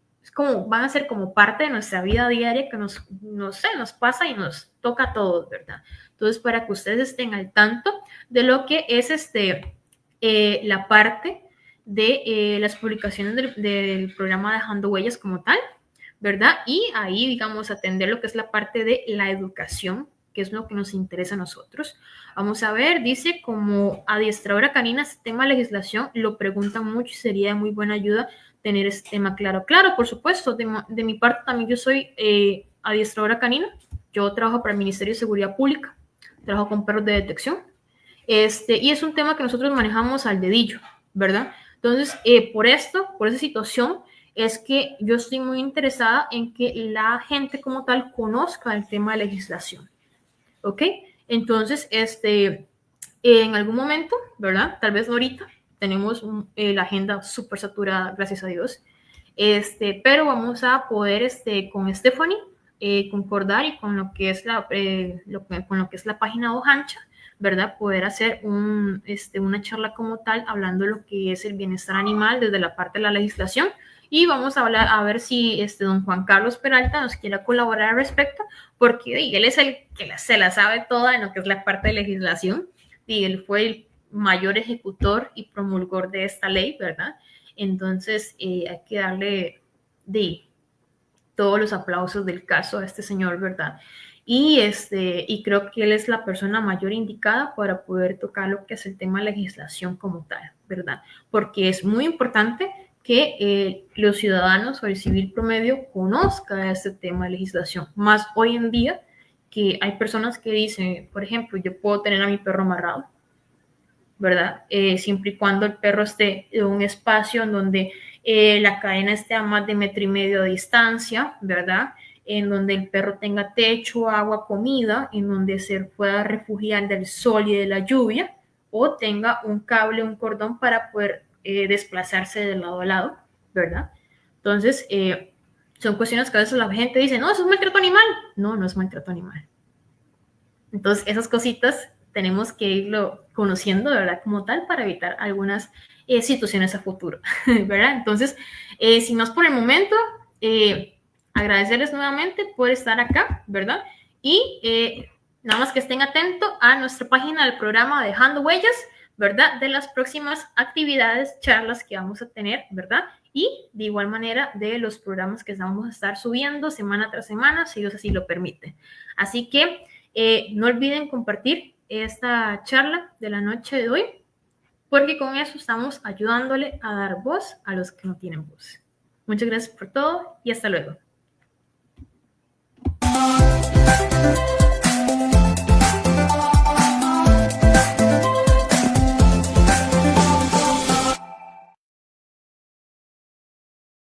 van a ser como parte de nuestra vida diaria que nos pasa y nos toca a todos, ¿verdad? Entonces, para que ustedes estén al tanto de lo que es la parte de las publicaciones del programa Dejando Huellas como tal, ¿verdad? Y ahí, digamos, atender lo que es la parte de la educación, que es lo que nos interesa a nosotros. Vamos a ver, dice, como adiestradora canina, este tema de legislación lo preguntan mucho y sería de muy buena ayuda tener este tema claro. Claro, por supuesto, de mi parte también yo soy adiestradora canina. Yo trabajo para el Ministerio de Seguridad Pública, trabajo con perros de detección, y es un tema que nosotros manejamos al dedillo, ¿verdad? Entonces, por esa situación, es que yo estoy muy interesada en que la gente como tal conozca el tema de legislación, ¿ok? Entonces, en algún momento, ¿verdad? Tal vez ahorita, tenemos la agenda súper saturada, gracias a Dios, pero vamos a poder, con Stephanie, concordar y con lo que es con lo que es la página Ojancha, ¿verdad? Poder hacer una charla como tal, hablando de lo que es el bienestar animal desde la parte de la legislación. Y vamos a hablar, a ver si don Juan Carlos Peralta nos quiera colaborar al respecto, porque él es el que se la sabe toda en lo que es la parte de legislación, y él fue mayor ejecutor y promulgor de esta ley, ¿verdad? Entonces hay que darle todos los aplausos del caso a este señor, ¿verdad? Y creo que él es la persona mayor indicada para poder tocar lo que es el tema de legislación como tal, ¿verdad? Porque es muy importante que los ciudadanos o el civil promedio conozca este tema de legislación, más hoy en día que hay personas que dicen, por ejemplo, yo puedo tener a mi perro amarrado, ¿verdad? Siempre y cuando el perro esté en un espacio en donde la cadena esté a más de 1,5 metros de distancia, ¿verdad? En donde el perro tenga techo, agua, comida, en donde se pueda refugiar del sol y de la lluvia, o tenga un cable, un cordón para poder desplazarse de lado a lado, ¿verdad? Entonces, son cuestiones que a veces la gente dice, no, eso es maltrato animal. No, no es maltrato animal. Entonces, esas cositas tenemos que irlo conociendo, ¿verdad? Como tal, para evitar algunas situaciones a futuro, ¿verdad? Entonces, sin más por el momento, agradecerles nuevamente por estar acá, ¿verdad? Y nada más que estén atentos a nuestra página del programa Dejando Huellas, ¿verdad? De las próximas actividades, charlas que vamos a tener, ¿verdad? Y de igual manera de los programas que vamos a estar subiendo semana tras semana, si Dios así lo permite. Así que no olviden compartir esta charla de la noche de hoy, porque con eso estamos ayudándole a dar voz a los que no tienen voz. Muchas gracias por todo y hasta luego.